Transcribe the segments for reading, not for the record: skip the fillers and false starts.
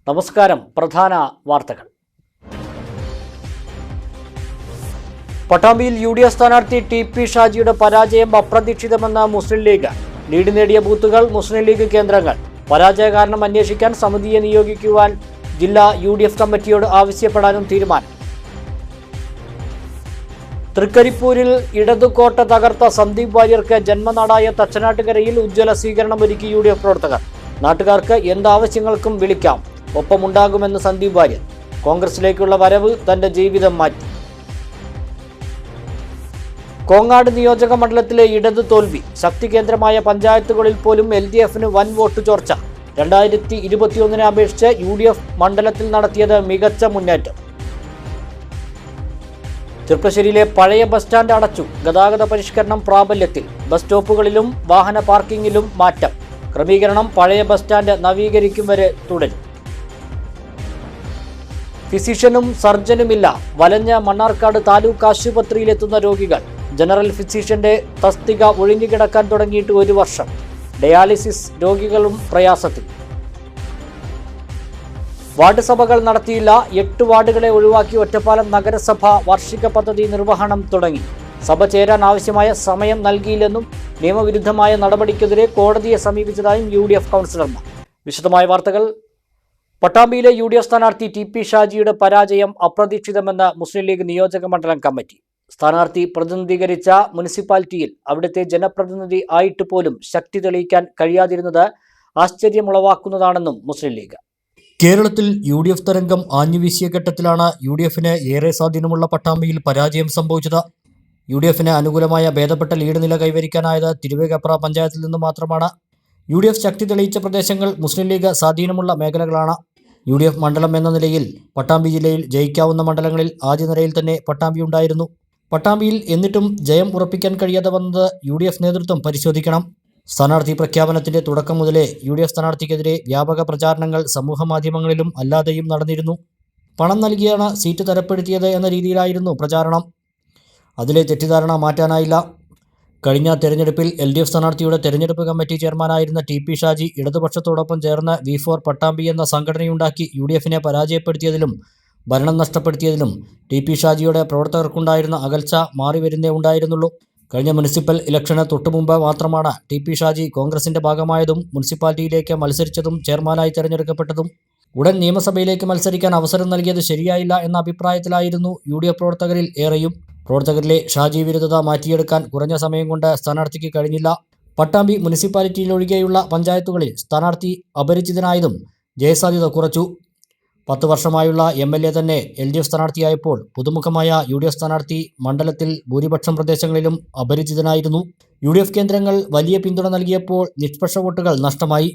നമസ്കാരം. പ്രധാന വാർത്തകൾ. പട്ടാമ്പിയിൽ UDF സ്ഥാനാർത്ഥി TP ഷാജിയുടെ പരാജയം അപ്രതീക്ഷിതമെന്ന മുസ്ലിം ലീഗ്. ലീഡ് നേടിയ ബൂത്തുകൾ, മുസ്ലിം ലീഗ് കേന്ദ്രങ്ങൾ. പരാജയ കാരണം അന്വേഷിക്കാൻ സമിതിയെ നിയോഗിക്കുവാൻ ജില്ലാ UDF കമ്മിറ്റിയോട് ആവശ്യപ്പെടാനും തീരുമാനം. തൃക്കരിപ്പൂരിൽ ഇടതുകോട്ട തകർത്ത സന്ദീപ് വാര്യർക്ക് ജന്മനാടായ തച്ചനാട്ടുകരയിൽ ഉജ്ജ്വല സ്വീകരണം ഒരുക്കി UDF പ്രവർത്തകർ. നാട്ടുകാർക്ക് എന്താവശ്യങ്ങൾക്കും വിളിക്കാം, ഒപ്പമുണ്ടാകുമെന്ന് സന്ദീപ് വാര്യർ. കോൺഗ്രസിലേക്കുള്ള വരവ് തന്റെ ജീവിതം മാറ്റി. കോങ്ങാട് നിയോജക മണ്ഡലത്തിലെ ഇടതു തോൽവി. ശക്തി കേന്ദ്രമായ പഞ്ചായത്തുകളിൽ പോലും LDFന് വൻ വോട്ട് ചോർച്ച. 2021 അപേക്ഷിച്ച് UDF മണ്ഡലത്തിൽ നടത്തിയത് മികച്ച മുന്നേറ്റം. ചെർപ്പശ്ശേരിയിലെ പഴയ ബസ് സ്റ്റാൻഡ് അടച്ചു. ഗതാഗത പരിഷ്കരണം പ്രാബല്യത്തിൽ. ബസ് സ്റ്റോപ്പുകളിലും വാഹന പാർക്കിങ്ങിലും മാറ്റം. ക്രമീകരണം പഴയ ബസ് സ്റ്റാൻഡ് നവീകരിക്കും വരെ തുടരും. ഫിസിഷ്യനും സർജനുമില്ല. വലഞ്ഞ മണ്ണാർക്കാട് താലൂക്ക് ആശുപത്രിയിലെത്തുന്ന രോഗികൾ. ജനറൽ ഫിസിഷ്യന്റെ തസ്തിക ഒഴിഞ്ഞുകിടക്കാൻ തുടങ്ങിയിട്ട് 1 വർഷം. ഡയാലിസിസ് രോഗികളും പ്രയാസത്തിൽ. വാർഡ് സഭകൾ നടത്തിയില്ല. 8 വാർഡുകളെ ഒഴിവാക്കി ഒറ്റപ്പാലം നഗരസഭ വാർഷിക പദ്ധതി നിർവഹണം തുടങ്ങി. സഭ ചേരാൻ ആവശ്യമായ സമയം നൽകിയില്ലെന്നും നിയമവിരുദ്ധമായ നടപടിക്കെതിരെ കോടതിയെ സമീപിച്ചതായും UDF കൗൺസിലർമാർ. വിശദമായ വാർത്തകൾ. പട്ടാമ്പിയിലെ UDF സ്ഥാനാർത്ഥി TP ഷാജിയുടെ പരാജയം അപ്രതീക്ഷിതമെന്ന് മുസ്ലിം ലീഗ് നിയോജക മണ്ഡലം കമ്മിറ്റി. സ്ഥാനാർത്ഥി പ്രതിനിധീകരിച്ച മുനിസിപ്പാലിറ്റിയിൽ അവിടുത്തെ ജനപ്രതിനിധി ആയിട്ട് പോലും ശക്തി തെളിയിക്കാൻ കഴിയാതിരുന്നത് ആശ്ചര്യമുളവാക്കുന്നതാണെന്നും മുസ്ലിം ലീഗ്. കേരളത്തിൽ UDF തരംഗം ആഞ്ഞുവീശിയ ഘട്ടത്തിലാണ് UDFന് ഏറെ സ്വാധീനമുള്ള പട്ടാമ്പിയിൽ പരാജയം സംഭവിച്ചത്. UDFന് അനുകൂലമായ ഭേദപ്പെട്ട ലീഡ് നില കൈവരിക്കാനായത് തിരുവേഗപ്ര പഞ്ചായത്തിൽ നിന്ന് മാത്രമാണ്. UDF ശക്തി തെളിയിച്ച പ്രദേശങ്ങൾ മുസ്ലിം ലീഗ് സ്വാധീനമുള്ള മേഖലകളാണ്. UDF മണ്ഡലം എന്ന നിലയിൽ പട്ടാമ്പി ജില്ലയിൽ ജയിക്കാവുന്ന മണ്ഡലങ്ങളിൽ ആദ്യ നിരയിൽ തന്നെ പട്ടാമ്പി ഉണ്ടായിരുന്നു. പട്ടാമ്പിയിൽ എന്നിട്ടും ജയം ഉറപ്പിക്കാൻ കഴിയാതെ വന്നത് UDF നേതൃത്വം പരിശോധിക്കണം. സ്ഥാനാർത്ഥി പ്രഖ്യാപനത്തിന്റെ തുടക്കം മുതലേ UDF സ്ഥാനാർത്ഥിക്കെതിരെ വ്യാപക പ്രചാരണങ്ങൾ സമൂഹമാധ്യമങ്ങളിലും അല്ലാതെയും നടന്നിരുന്നു. പണം നൽകിയാണ് സീറ്റ് തരപ്പെടുത്തിയത് എന്ന രീതിയിലായിരുന്നു പ്രചാരണം. അതിലെ തെറ്റിദ്ധാരണ മാറ്റാനായില്ല. കഴിഞ്ഞ തെരഞ്ഞെടുപ്പിൽ LDF സ്ഥാനാർത്ഥിയുടെ തെരഞ്ഞെടുപ്പ് കമ്മിറ്റി ചെയർമാനായിരുന്ന TP ഷാജി ഇടതുപക്ഷത്തോടൊപ്പം ചേർന്ന് V4 പട്ടാമ്പി എന്ന സംഘടനയുണ്ടാക്കി UDFനെ പരാജയപ്പെടുത്തിയതിലും ഭരണം നഷ്ടപ്പെടുത്തിയതിലും TP ഷാജിയുടെ പ്രവർത്തകർക്കുണ്ടായിരുന്ന അകൽച്ച മാറിവരുന്നേ ഉണ്ടായിരുന്നുള്ളൂ. കഴിഞ്ഞ മുനിസിപ്പൽ ഇലക്ഷന് തൊട്ടുമുമ്പ് മാത്രമാണ് TP ഷാജി കോൺഗ്രസിന്റെ ഭാഗമായതും മുനിസിപ്പാലിറ്റിയിലേക്ക് മത്സരിച്ചതും ചെയർമാനായി തെരഞ്ഞെടുക്കപ്പെട്ടതും. ഉടൻ നിയമസഭയിലേക്ക് മത്സരിക്കാൻ അവസരം നൽകിയത് ശരിയായില്ല എന്ന അഭിപ്രായത്തിലായിരുന്നു UDF പ്രവർത്തകരിൽ ഏറെയും. പ്രവർത്തകരിലെ ഷാജി വിരുദ്ധത മാറ്റിയെടുക്കാൻ കുറഞ്ഞ സമയം കൊണ്ട് സ്ഥാനാർത്ഥിക്ക് കഴിഞ്ഞില്ല. പട്ടാമ്പി മുനിസിപ്പാലിറ്റിയിലൊഴികെയുള്ള പഞ്ചായത്തുകളിൽ സ്ഥാനാർത്ഥി അപരിചിതനായതും ജയസാധ്യത കുറച്ചു. 10 വർഷമായുള്ള MLA തന്നെ LDF സ്ഥാനാർത്ഥിയായപ്പോൾ പുതുമുഖമായ UDF സ്ഥാനാർത്ഥി മണ്ഡലത്തിൽ ഭൂരിപക്ഷം പ്രദേശങ്ങളിലും അപരിചിതനായിരുന്നു. UDF കേന്ദ്രങ്ങൾ വലിയ പിന്തുണ നൽകിയപ്പോൾ നിഷ്പക്ഷ വോട്ടുകൾ നഷ്ടമായി.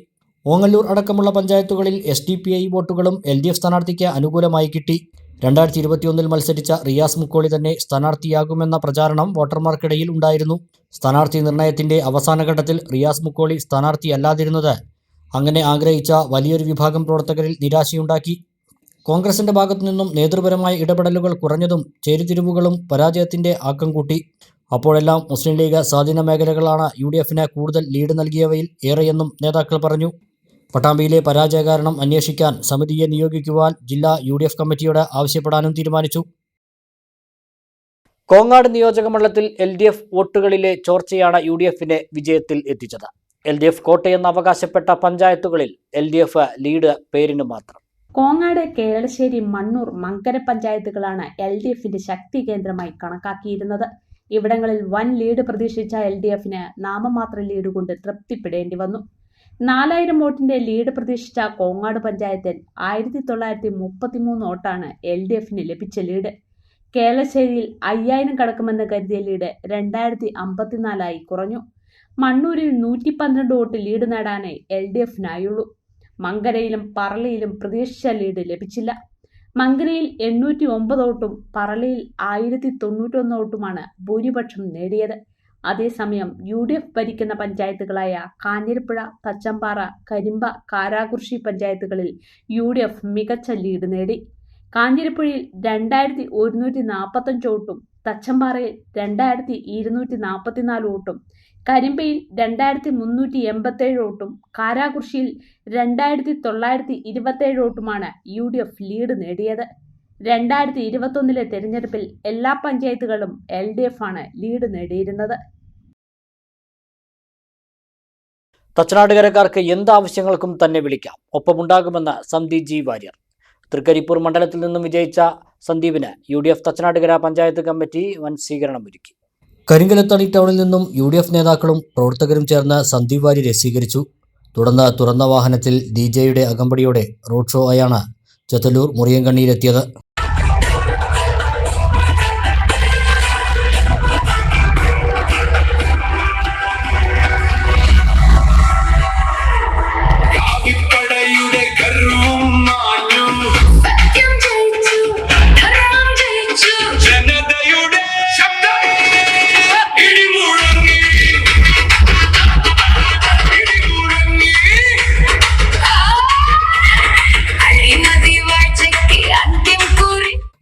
ഓങ്ങല്ലൂർ അടക്കമുള്ള പഞ്ചായത്തുകളിൽ SDPI വോട്ടുകളും LDF സ്ഥാനാർത്ഥിക്ക് അനുകൂലമായി കിട്ടി. 2021 മത്സരിച്ച റിയാസ് മുക്കോളി തന്നെ സ്ഥാനാർത്ഥിയാകുമെന്ന പ്രചാരണം വോട്ടർമാർക്കിടയിൽ ഉണ്ടായിരുന്നു. സ്ഥാനാർത്ഥി നിർണയത്തിന്റെ അവസാനഘട്ടത്തിൽ റിയാസ് മുക്കോളി സ്ഥാനാർത്ഥിയല്ലാതിരുന്നത് അങ്ങനെ ആഗ്രഹിച്ച വലിയൊരു വിഭാഗം പ്രവർത്തകരിൽ നിരാശയുണ്ടാക്കി. കോൺഗ്രസിന്റെ ഭാഗത്തുനിന്നും നേതൃപരമായ ഇടപെടലുകൾ കുറഞ്ഞതും ചേരിതിരിവുകളും പരാജയത്തിന്റെ ആക്കം കൂട്ടി. അപ്പോഴെല്ലാം മുസ്ലിം ലീഗ് സ്വാധീന മേഖലകളാണ് UDFന് കൂടുതൽ ലീഡ് നൽകിയവയിൽ ഏറെയെന്നും നേതാക്കൾ പറഞ്ഞു. പട്ടാമ്പിയിലെ പരാജയ കാരണം അന്വേഷിക്കാൻ സമിതിയെ നിയോഗിക്കുവാൻ ജില്ലാ UDF കമ്മിറ്റിയോട് ആവശ്യപ്പെടാനും തീരുമാനിച്ചു. കോങ്ങാട് നിയോജക മണ്ഡലത്തിൽ LDF വോട്ടുകളിലെ ചോർച്ചയാണ് UDFനെ വിജയത്തിൽ എത്തിച്ചത്. LDF കോട്ടയെന്ന് അവകാശപ്പെട്ട പഞ്ചായത്തുകളിൽ LDF ലീഡ് പേരിന് മാത്രം. കോങ്ങാട്, കേരളശ്ശേരി, മണ്ണൂർ, മങ്കര പഞ്ചായത്തുകളാണ് LDFന്റെ ശക്തി കേന്ദ്രമായി കണക്കാക്കിയിരുന്നത്. ഇവിടങ്ങളിൽ വൻ ലീഡ് പ്രതീക്ഷിച്ച LDFന് നാമമാത്ര ലീഡ് കൊണ്ട് തൃപ്തിപ്പെടേണ്ടി വന്നു. 4000 വോട്ടിന്റെ ലീഡ് പ്രതീക്ഷിച്ച കോങ്ങാട് പഞ്ചായത്തിൽ 1933 വോട്ടാണ് LDFന് ലഭിച്ച ലീഡ്. കേരളശ്ശേരിയിൽ 5000 കടക്കുമെന്ന് കരുതിയ ലീഡ് 2054 കുറഞ്ഞു. മണ്ണൂരിൽ 112 വോട്ട് ലീഡ് നേടാനേ LDFനായുള്ളൂ. മങ്കരയിലും പറളിയിലും പ്രതീക്ഷിച്ച ലീഡ് ലഭിച്ചില്ല. മങ്കരയിൽ 809 വോട്ടും പറളിയിൽ 1091 വോട്ടുമാണ് ഭൂരിപക്ഷം നേടിയത്. അതേസമയം UDF ഭരിക്കുന്ന പഞ്ചായത്തുകളായ കാഞ്ഞിരപ്പുഴ, തച്ചമ്പാറ, കരിമ്പ, കാരാകുർശി പഞ്ചായത്തുകളിൽ UDF മികച്ച ലീഡ് നേടി. കാഞ്ഞിരപ്പുഴയിൽ 2145 വോട്ടും തച്ചമ്പാറയിൽ 2244 വോട്ടും കരിമ്പയിൽ 2387 വോട്ടും കാരാകുർശിയിൽ 2927 വോട്ടുമാണ് UDF ലീഡ് നേടിയത്. 2021 തെരഞ്ഞെടുപ്പിൽ എല്ലാ പഞ്ചായത്തുകളും LDF ആണ് ലീഡ് നേടിയിരുന്നത്. തച്ചനാട്ടുകരക്കാർക്ക് എന്താവശ്യങ്ങൾക്കും തന്നെ വിളിക്കാം, ഒപ്പമുണ്ടാകുമെന്ന് സന്ദീപ് ജി വാര്യർ. തൃക്കരിപ്പൂർ മണ്ഡലത്തിൽ നിന്നും വിജയിച്ച സന്ദീപിന് UDF തച്ചനാട്ടുകര പഞ്ചായത്ത് കമ്മിറ്റി വൻ സ്വീകരണമൊരുക്കി. കരിങ്കലത്തടി ടൗണിൽ നിന്നും UDF നേതാക്കളും പ്രവർത്തകരും ചേർന്ന് സന്ദീപ് വാര്യരെ സ്വീകരിച്ചു. തുടർന്ന് തുറന്ന വാഹനത്തിൽ DJ-യുടെ അകമ്പടിയോടെ റോഡ് ഷോ ആയാണ് ചെത്തല്ലൂർ മുറിയൻകണ്ണിയിലെത്തിയത്.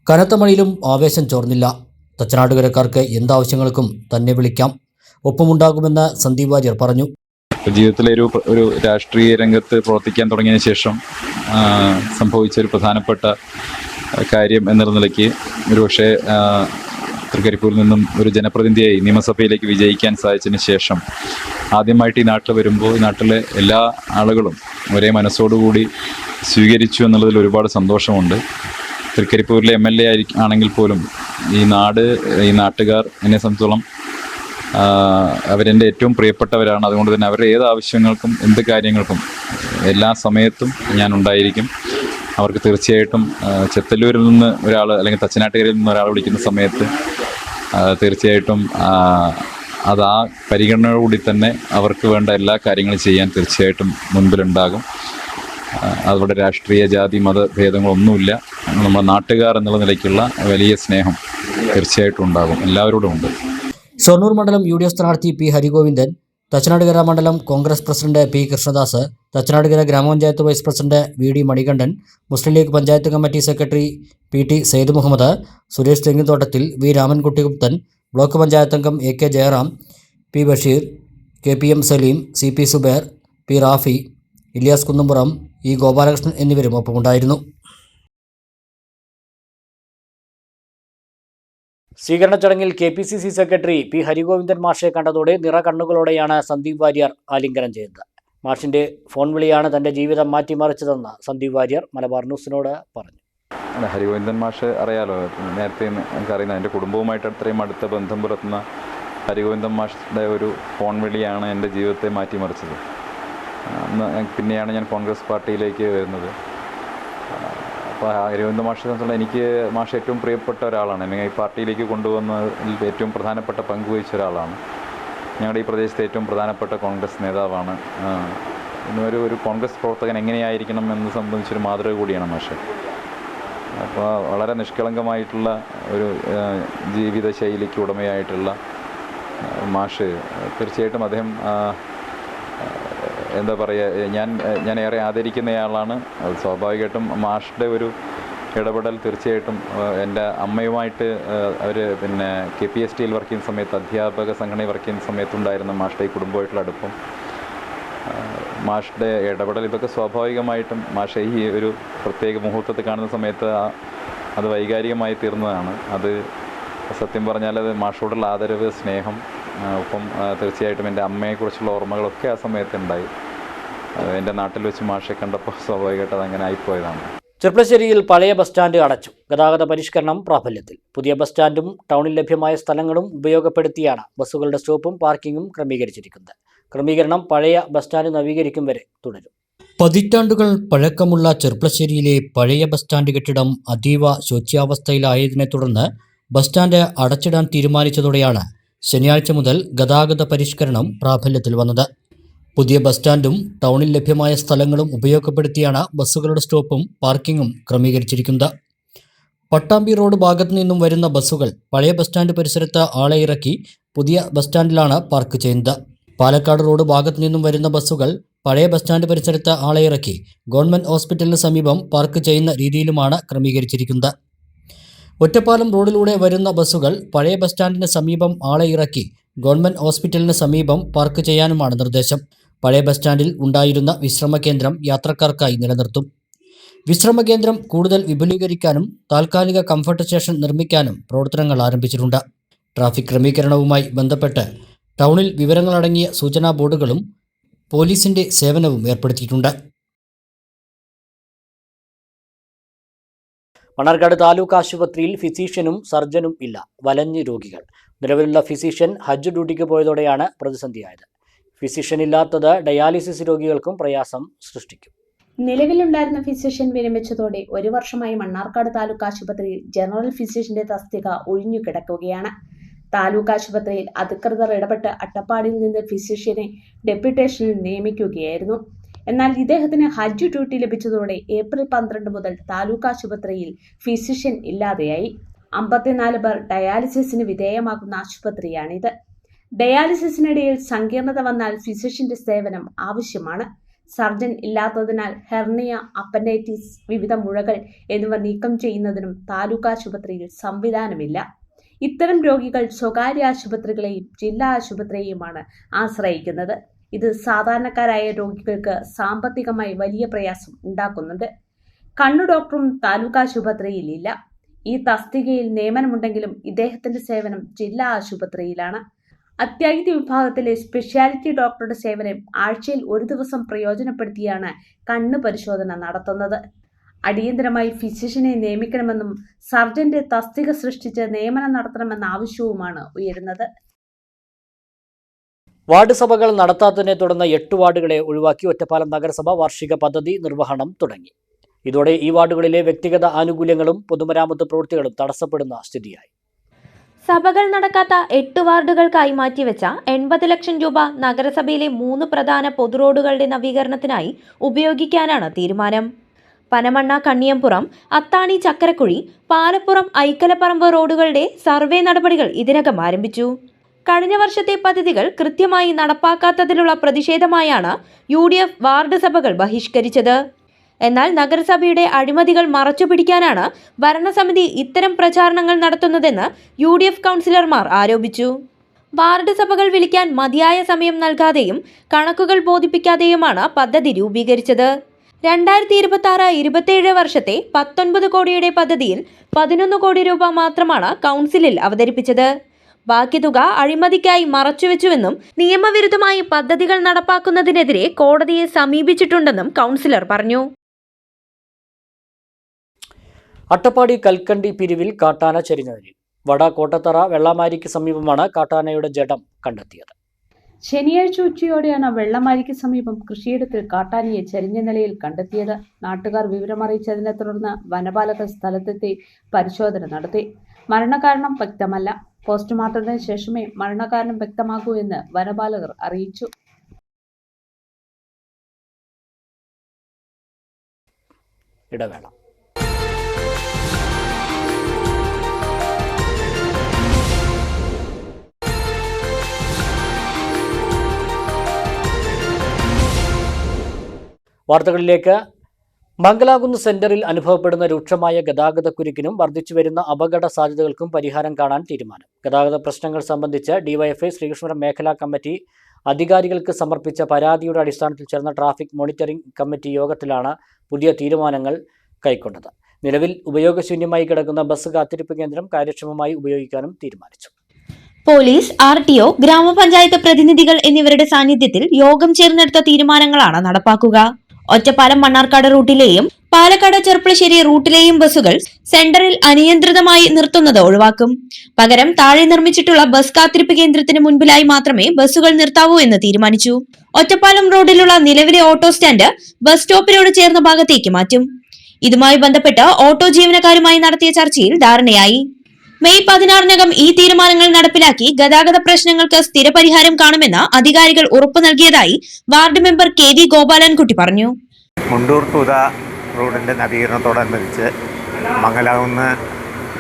കനത്ത മഴയിലും ആവേശം ചോർന്നില്ല. തച്ചനാട്ടുകരക്കാർക്ക് എന്താവശ്യങ്ങൾക്കും തന്നെ വിളിക്കാം, ഒപ്പമുണ്ടാകുമെന്ന് സന്ദീപ് വാര്യർ പറഞ്ഞു. ജീവിതത്തിലെ ഒരു രാഷ്ട്രീയ രംഗത്ത് പ്രവർത്തിക്കാൻ തുടങ്ങിയതിന് ശേഷം സംഭവിച്ച ഒരു പ്രധാനപ്പെട്ട കാര്യം എന്നുള്ള നിലയ്ക്ക് ഒരുപക്ഷെ തൃക്കരിപ്പൂരിൽ നിന്നും ഒരു ജനപ്രതിനിധിയായി നിയമസഭയിലേക്ക് വിജയിക്കാൻ സാധിച്ചതിന് ശേഷം ആദ്യമായിട്ട് ഈ നാട്ടിൽ വരുമ്പോൾ ഈ നാട്ടിലെ എല്ലാ ആളുകളും ഒരേ മനസ്സോടുകൂടി സ്വീകരിച്ചു എന്നുള്ളതിൽ ഒരുപാട് സന്തോഷമുണ്ട്. തൃക്കരിപ്പൂരിലെ MLA ആണെങ്കിൽ പോലും ഈ നാട്ടുകാർ എന്നെ സംബന്ധിച്ചോളം അവരെൻ്റെ ഏറ്റവും പ്രിയപ്പെട്ടവരാണ്. അതുകൊണ്ട് തന്നെ അവരുടെ ഏത് ആവശ്യങ്ങൾക്കും എന്ത് കാര്യങ്ങൾക്കും എല്ലാ സമയത്തും ഞാൻ ഉണ്ടായിരിക്കും. അവർക്ക് തീർച്ചയായിട്ടും ചെത്തല്ലൂരിൽ നിന്ന് ഒരാൾ അല്ലെങ്കിൽ തച്ചനാട്ടുകരയിൽ നിന്ന് ഒരാൾ വിളിക്കുന്ന സമയത്ത് തീർച്ചയായിട്ടും അത് ആ പരിഗണനയോടുകൂടി തന്നെ അവർക്ക് വേണ്ട എല്ലാ കാര്യങ്ങളും ചെയ്യാൻ തീർച്ചയായിട്ടും മുൻപിലുണ്ടാകും. അതുകൊണ്ട് രാഷ്ട്രീയ ജാതി മത ഭേദങ്ങളൊന്നുമില്ല. നമ്മുടെ നാട്ടുകാർ എന്നുള്ള നിലയ്ക്കുള്ള വലിയ സ്നേഹം തീർച്ചയായിട്ടും ഉണ്ടാകും, എല്ലാവരോടും ഉണ്ട്. ഷൊർണൂർ മണ്ഡലം UDF സ്ഥാനാർത്ഥി P. ഹരിഗോവിന്ദൻ, തച്ചനാട്ടുകര മണ്ഡലം Congress president P. Krishnadas, Thachanattukara ഗ്രാമപഞ്ചായത്ത് vice president VD Manikandan, Muslim League panchayat committee secretary PT. Sayyid Muhammad, Suresh Thenginthottathil, V. Ramankuttiguptan, block panchayat അംഗം AK. Jayaram, P. Basheer, KPM Saleem, CP. Zubair, P. Rafi, Ilyas Kunnumpuram, E. Gopalakrishnan എന്നിവരും ഒപ്പമുണ്ടായിരുന്നു. സ്വീകരണ ചടങ്ങിൽ KPCC സെക്രട്ടറി P. ഹരിഗോവിന്ദൻ മാഷെ കണ്ടതോടെ നിറകണ്ണുകളോടെയാണ് സന്ദീപ് വാര്യർ ആലിംഗനം ചെയ്തത്. മാഷിന്റെ ഫോൺ വിളിയാണ് തന്റെ ജീവിതം മാറ്റിമറിച്ചതെന്ന് സന്ദീപ് വാര്യർ മലബാർ ന്യൂസിനോട് പറഞ്ഞു. ഹരിഗോവിന്ദൻ മാഷ് അറിയാലോ, നേരത്തെ നമുക്കറിയുന്ന എൻ്റെ കുടുംബവുമായിട്ട് അത്രയും അടുത്ത ബന്ധം പുലർത്തുന്ന ഹരിഗോവിന്ദൻ മാഷിൻ്റെ ഒരു ഫോൺ വിളിയാണ് എൻ്റെ ജീവിതത്തെ മാറ്റിമറിച്ചത്. പിന്നെയാണ് ഞാൻ കോൺഗ്രസ് പാർട്ടിയിലേക്ക് വരുന്നത്. അപ്പോൾ ഹരിഗോവിന്ദൻ മാഷെ സംബന്ധിച്ചുള്ള എനിക്ക് മാഷ് ഏറ്റവും പ്രിയപ്പെട്ട ഒരാളാണ്. എന്നെ ഈ പാർട്ടിയിലേക്ക് കൊണ്ടുവന്നതിൽ ഏറ്റവും പ്രധാനപ്പെട്ട പങ്ക് വഹിച്ച ഒരാളാണ്. ഞങ്ങളുടെ ഈ പ്രദേശത്തെ ഏറ്റവും പ്രധാനപ്പെട്ട കോൺഗ്രസ് നേതാവാണ്. ഒരു കോൺഗ്രസ് പ്രവർത്തകൻ എങ്ങനെയായിരിക്കണം എന്ന് സംബന്ധിച്ചൊരു മാതൃക കൂടിയാണ് മാഷ്. അപ്പോൾ വളരെ നിഷ്കളങ്കമായിട്ടുള്ള ഒരു ജീവിതശൈലിക്ക് ഉടമയായിട്ടുള്ള മാഷ് തീർച്ചയായിട്ടും അദ്ദേഹം എന്താ പറയുക, ഞാൻ ഏറെ ആദരിക്കുന്നയാളാണ്. സ്വാഭാവികമായിട്ടും മാഷിൻ്റെ ഒരു ഇടപെടൽ തീർച്ചയായിട്ടും എൻ്റെ അമ്മയുമായിട്ട് അവർ KPSTയിൽ വർക്ക് ചെയ്യുന്ന സമയത്ത്, അധ്യാപക സംഘടനയിൽ വർക്ക് ചെയ്യുന്ന സമയത്തുണ്ടായിരുന്ന മാഷിൻ്റെ ഈ കുടുംബമായിട്ടുള്ള അടുപ്പം, മാഷിൻ്റെ ഇടപെടൽ, ഇതൊക്കെ സ്വാഭാവികമായിട്ടും മാഷ് ഈ ഒരു പ്രത്യേക മുഹൂർത്തത്തിൽ കാണുന്ന സമയത്ത് അത് വൈകാരികമായി തീർന്നതാണ്. അത് സത്യം പറഞ്ഞാൽ അത് മാഷോടുള്ള ആദരവ്, സ്നേഹം, ഒപ്പം തീർച്ചയായിട്ടും എൻ്റെ അമ്മയെക്കുറിച്ചുള്ള ഓർമ്മകളൊക്കെ ആ സമയത്തുണ്ടായി. എൻ്റെ നാട്ടിൽ വെച്ച് മാഷെ കണ്ടപ്പോൾ സ്വാഭാവികമായിട്ട് അതങ്ങനെ ആയിപ്പോയതാണ്. ചെർപ്പളശ്ശേരിയിൽ പഴയ ബസ് സ്റ്റാൻഡ് അടച്ചു. ഗതാഗത പരിഷ്കരണം പ്രാബല്യത്തിൽ. പുതിയ ബസ് സ്റ്റാൻഡും ടൗണിൽ ലഭ്യമായ സ്ഥലങ്ങളും ഉപയോഗപ്പെടുത്തിയാണ് ബസ്സുകളുടെ സ്റ്റോപ്പും പാർക്കിങ്ങും ക്രമീകരിച്ചിരിക്കുന്നത്. ക്രമീകരണം പഴയ ബസ് സ്റ്റാൻഡ് നവീകരിക്കും വരെ തുടരും. പതിറ്റാണ്ടുകൾ പഴക്കമുള്ള ചെർപ്പളശ്ശേരിയിലെ പഴയ ബസ് സ്റ്റാൻഡ് കെട്ടിടം അതീവ ശോച്യാവസ്ഥയിലായതിനെ തുടർന്ന് ബസ് സ്റ്റാൻഡ് അടച്ചിടാൻ തീരുമാനിച്ചതോടെയാണ് ശനിയാഴ്ച മുതൽ ഗതാഗത പരിഷ്കരണം പ്രാബല്യത്തിൽ വന്നത്. പുതിയ ബസ് സ്റ്റാൻഡും ടൗണിൽ ലഭ്യമായ സ്ഥലങ്ങളും ഉപയോഗപ്പെടുത്തിയാണ് ബസ്സുകളുടെ സ്റ്റോപ്പും പാർക്കിങ്ങും ക്രമീകരിച്ചിരിക്കുന്നത്. പട്ടാമ്പി റോഡ് ഭാഗത്തു നിന്നും വരുന്ന ബസ്സുകൾ പഴയ ബസ് സ്റ്റാൻഡ് പരിസരത്ത് ആളെ ഇറക്കി പുതിയ ബസ് സ്റ്റാൻഡിലാണ് പാർക്ക് ചെയ്യുന്നത്. പാലക്കാട് റോഡ് ഭാഗത്തു നിന്നും വരുന്ന ബസ്സുകൾ പഴയ ബസ് സ്റ്റാൻഡ് പരിസരത്ത് ആളെ ഇറക്കി ഗവൺമെൻറ് ഹോസ്പിറ്റലിന് സമീപം പാർക്ക് ചെയ്യുന്ന രീതിയിലുമാണ് ക്രമീകരിച്ചിരിക്കുന്നത്. ഒറ്റപ്പാലം റോഡിലൂടെ വരുന്ന ബസ്സുകൾ പഴയ ബസ് സ്റ്റാൻഡിന് സമീപം ആളെ ഇറക്കി ഗവൺമെന്റ് ഹോസ്പിറ്റലിന് സമീപം പാർക്ക് ചെയ്യാനുമാണ് നിർദ്ദേശം. പഴയ ബസ് സ്റ്റാൻഡിൽ ഉണ്ടായിരുന്ന വിശ്രമ കേന്ദ്രം യാത്രക്കാർക്കായി നിലനിർത്തും. വിശ്രമ കേന്ദ്രം കൂടുതൽ വിപുലീകരിക്കാനും താൽക്കാലിക കംഫർട്ട് സ്റ്റേഷൻ നിർമ്മിക്കാനും പ്രവർത്തനങ്ങൾ ആരംഭിച്ചിട്ടുണ്ട്. ട്രാഫിക് ക്രമീകരണവുമായി ബന്ധപ്പെട്ട് ടൗണിൽ വിവരങ്ങളടങ്ങിയ സൂചനാ ബോർഡുകളും പോലീസിന്റെ സേവനവും ഏർപ്പെടുത്തിയിട്ടുണ്ട്. മണ്ണാർക്കാട് താലൂക്ക് ആശുപത്രിയിൽ ഫിസീഷ്യനും സർജനും ഇല്ല. വലഞ്ഞ് രോഗികൾ. നിലവിലുള്ള ഫിസീഷ്യൻ ഹജ്ജ് ഡ്യൂട്ടിക്ക് പോയതോടെയാണ് പ്രതിസന്ധിയായത്. ഫിസീഷ്യൻ ഇല്ലാത്തത് ഡയാലിസിസ് രോഗികൾക്കും പ്രയാസം സൃഷ്ടിക്കും. നിലവിലുണ്ടായിരുന്ന ഫിസിഷ്യൻ വിരമിച്ചതോടെ 1 വർഷമായി മണ്ണാർക്കാട് താലൂക്ക് ആശുപത്രിയിൽ ജനറൽ ഫിസിഷ്യന്റെ തസ്തിക ഒഴിഞ്ഞു കിടക്കുകയാണ്. താലൂക്ക് ആശുപത്രിയിൽ അധികൃതർ ഇടപെട്ട് അട്ടപ്പാടിയിൽ നിന്ന് ഫിസിഷ്യനെ ഡെപ്യൂട്ടേഷനിൽ നിയമിക്കുകയായിരുന്നു. എന്നാൽ ഇദ്ദേഹത്തിന് ഹജ്ജ് ഡ്യൂട്ടി ലഭിച്ചതോടെ ഏപ്രിൽ 12 മുതൽ താലൂക്ക് ആശുപത്രിയിൽ ഫിസിഷ്യൻ ഇല്ലാതെയായി. 54 പേർ ഡയാലിസിസിന് വിധേയമാകുന്ന ആശുപത്രിയാണിത്. ഡയാലിസിസിനിടയിൽ സങ്കീർണത വന്നാൽ ഫിസിഷ്യന്റെ സേവനം ആവശ്യമാണ്. സർജൻ ഇല്ലാത്തതിനാൽ ഹെർണിയ, അപ്പൻഡൈറ്റിസ്, വിവിധ മുഴകൾ എന്നിവ നീക്കം ചെയ്യുന്നതിനും താലൂക്ക് ആശുപത്രിയിൽ സംവിധാനമില്ല. ഇത്തരം രോഗികൾ സ്വകാര്യ ആശുപത്രികളെയും ജില്ലാ ആശുപത്രിയെയുമാണ് ആശ്രയിക്കുന്നത്. ഇത് സാധാരണക്കാരായ രോഗികൾക്ക് സാമ്പത്തികമായി വലിയ പ്രയാസം ഉണ്ടാക്കുന്നുണ്ട്. കണ്ണു ഡോക്ടറും താലൂക്ക് ആശുപത്രിയിൽ ഇല്ല. ഈ തസ്തികയിൽ നിയമനമുണ്ടെങ്കിലും ഇദ്ദേഹത്തിന്റെ സേവനം ജില്ലാ ആശുപത്രിയിലാണ്. അത്യാഹിത വിഭാഗത്തിലെ സ്പെഷ്യാലിറ്റി ഡോക്ടറുടെ സേവനം ആഴ്ചയിൽ 1 ദിവസം പ്രയോജനപ്പെടുത്തിയാണ് കണ്ണ് പരിശോധന നടത്തുന്നത്. അടിയന്തരമായി ഫിസിഷ്യനെ നിയമിക്കണമെന്നും സർജന്റെ തസ്തിക സൃഷ്ടിച്ച് നിയമനം നടത്തണമെന്ന ആവശ്യവുമാണ് ഉയരുന്നത്. വാർഡ് സഭകൾ നടത്താത്തതിനെ തുടർന്ന് 8 വാർഡുകളെ ഒഴിവാക്കി ഒറ്റപ്പാലം നഗരസഭ വാർഷിക പദ്ധതി നിർവഹണം തുടങ്ങി. ഇതോടെ ഈ വാർഡുകളിലെ വ്യക്തിഗത ആനുകൂല്യങ്ങളും പൊതുമരാമത്ത് പ്രവൃത്തികളും തടസ്സപ്പെടുന്ന സ്ഥിതിയായി. സഭകൾ നടക്കാത്ത 8 വാർഡുകൾക്കായി മാറ്റിവെച്ച 80 ലക്ഷം രൂപ നഗരസഭയിലെ 3 പ്രധാന പൊതുറോഡുകളുടെ നവീകരണത്തിനായി ഉപയോഗിക്കാനാണ് തീരുമാനം. പനമണ്ണ കണ്ണിയംപുറം, അത്താണി ചക്കരക്കുഴി, പാലപ്പുറം ഐക്കലപ്പറമ്പ് റോഡുകളുടെ സർവേ നടപടികൾ ഇതിനകം ആരംഭിച്ചു. കഴിഞ്ഞ വർഷത്തെ പദ്ധതികൾ കൃത്യമായി നടപ്പാക്കാത്തതിലുള്ള പ്രതിഷേധമായാണ് UDF വാർഡ് സഭകൾ ബഹിഷ്കരിച്ചത്. എന്നാൽ നഗരസഭയുടെ അഴിമതികൾ മറച്ചുപിടിക്കാനാണ് ഭരണസമിതി ഇത്തരം പ്രചാരണങ്ങൾ നടത്തുന്നതെന്ന് UDF കൗൺസിലർമാർ ആരോപിച്ചു. വാർഡ് സഭകൾ വിളിക്കാൻ മതിയായ സമയം നൽകാതെയും കണക്കുകൾ ബോധിപ്പിക്കാതെയുമാണ് പദ്ധതി രൂപീകരിച്ചത്. 2026-27 വർഷത്തെ 19 കോടിയുടെ പദ്ധതിയിൽ 11 കോടി രൂപ മാത്രമാണ് കൗൺസിലിൽ അവതരിപ്പിച്ചത്. ബാക്കി തുക അഴിമതിക്കായി മറച്ചുവെച്ചുവെന്നും നിയമവിരുദ്ധമായി പദ്ധതികൾ നടപ്പാക്കുന്നതിനെതിരെ കോടതിയെ സമീപിച്ചിട്ടുണ്ടെന്നും കൗൺസിലർ പറഞ്ഞു. അട്ടപ്പാടി കൽക്കണ്ടി പിരിവിൽ കാട്ടാന ചരിഞ്ഞ നിലയിൽ. വട കോട്ടത്തറ വെള്ളമാരിക്ക് സമീപമാണ് കാട്ടാനയുടെ ജഡം കണ്ടെത്തിയത്. ശനിയാഴ്ച ഉച്ചയോടെയാണ് വെള്ളമാരിക്ക് സമീപം കൃഷിയിടത്തിൽ കാട്ടാനയെ ചരിഞ്ഞ നിലയിൽ കണ്ടെത്തിയത്. നാട്ടുകാർ വിവരമറിയിച്ചതിനെ തുടർന്ന് വനപാലകർ സ്ഥലത്തെത്തി പരിശോധന നടത്തി. മരണകാരണം വ്യക്തമല്ല. പോസ്റ്റ്മോർട്ടത്തിന് ശേഷമേ മരണകാരണം വ്യക്തമാകൂ എന്ന് വനപാലകർ അറിയിച്ചു. ഇടവേള. വാർത്തകളിലേക്ക്. മംഗലാകുന്ന് സെന്ററിൽ അനുഭവപ്പെടുന്ന രൂക്ഷമായ ഗതാഗതക്കുരുക്കിനും വർദ്ധിച്ചുവരുന്ന അപകട സാധ്യതകൾക്കും പരിഹാരം കാണാൻ തീരുമാനം. ഗതാഗത പ്രശ്നങ്ങൾ സംബന്ധിച്ച് DYFI ശ്രീകൃഷ്ണപുരം മേഖലാ കമ്മിറ്റി അധികാരികൾക്ക് സമർപ്പിച്ച പരാതിയുടെ അടിസ്ഥാനത്തിൽ ചേർന്ന ട്രാഫിക് മോണിറ്ററിംഗ് കമ്മിറ്റി യോഗത്തിലാണ് പുതിയ തീരുമാനങ്ങൾ കൈക്കൊണ്ടത്. നിലവിൽ ഉപയോഗശൂന്യമായി കിടക്കുന്ന ബസ് കാത്തിരിപ്പ് കേന്ദ്രം കാര്യക്ഷമമായി ഉപയോഗിക്കാനും തീരുമാനിച്ചു. പോലീസ്, RTO, ഗ്രാമപഞ്ചായത്ത് പ്രതിനിധികൾ എന്നിവരുടെ സാന്നിധ്യത്തിൽ യോഗം ചേർന്നെടുത്ത തീരുമാനങ്ങളാണ് നടപ്പാക്കുക. ഒറ്റപ്പാലം മണ്ണാർക്കാട് റൂട്ടിലെയും പാലക്കാട് ചെർപ്പളശ്ശേരി റൂട്ടിലെയും ബസ്സുകൾ സെന്ററിൽ അനിയന്ത്രിതമായി നിർത്തുന്നത് ഒഴിവാക്കും. പകരം താഴെ നിർമ്മിച്ചിട്ടുള്ള ബസ് കാത്തിരിപ്പ് കേന്ദ്രത്തിന് മുൻപിലായി മാത്രമേ ബസ്സുകൾ നിർത്താവൂ എന്ന് തീരുമാനിച്ചു. ഒറ്റപ്പാലം റോഡിലുള്ള നിലവിലെ ഓട്ടോ സ്റ്റാൻഡ് ബസ് സ്റ്റോപ്പിനോട് ചേർന്ന ഭാഗത്തേക്ക് മാറ്റും. ഇതുമായി ബന്ധപ്പെട്ട് ഓട്ടോ ജീവനക്കാരുമായി നടത്തിയ ചർച്ചയിൽ ധാരണയായി. മെയ് 16-നകം ഈ തീരുമാനങ്ങൾ നടപ്പിലാക്കി ഗതാഗത പ്രശ്നങ്ങൾക്ക് സ്ഥിരപരിഹാരം കാണുമെന്ന് അധികാരികൾ ഉറപ്പു നൽകിയതായി വാർഡ് മെമ്പർ KV ഗോപാലൻകുട്ടി പറഞ്ഞു. മുണ്ടൂർ തൂത റോഡിൻ്റെ നവീകരണത്തോടനുബന്ധിച്ച് മംഗലാകുന്ന്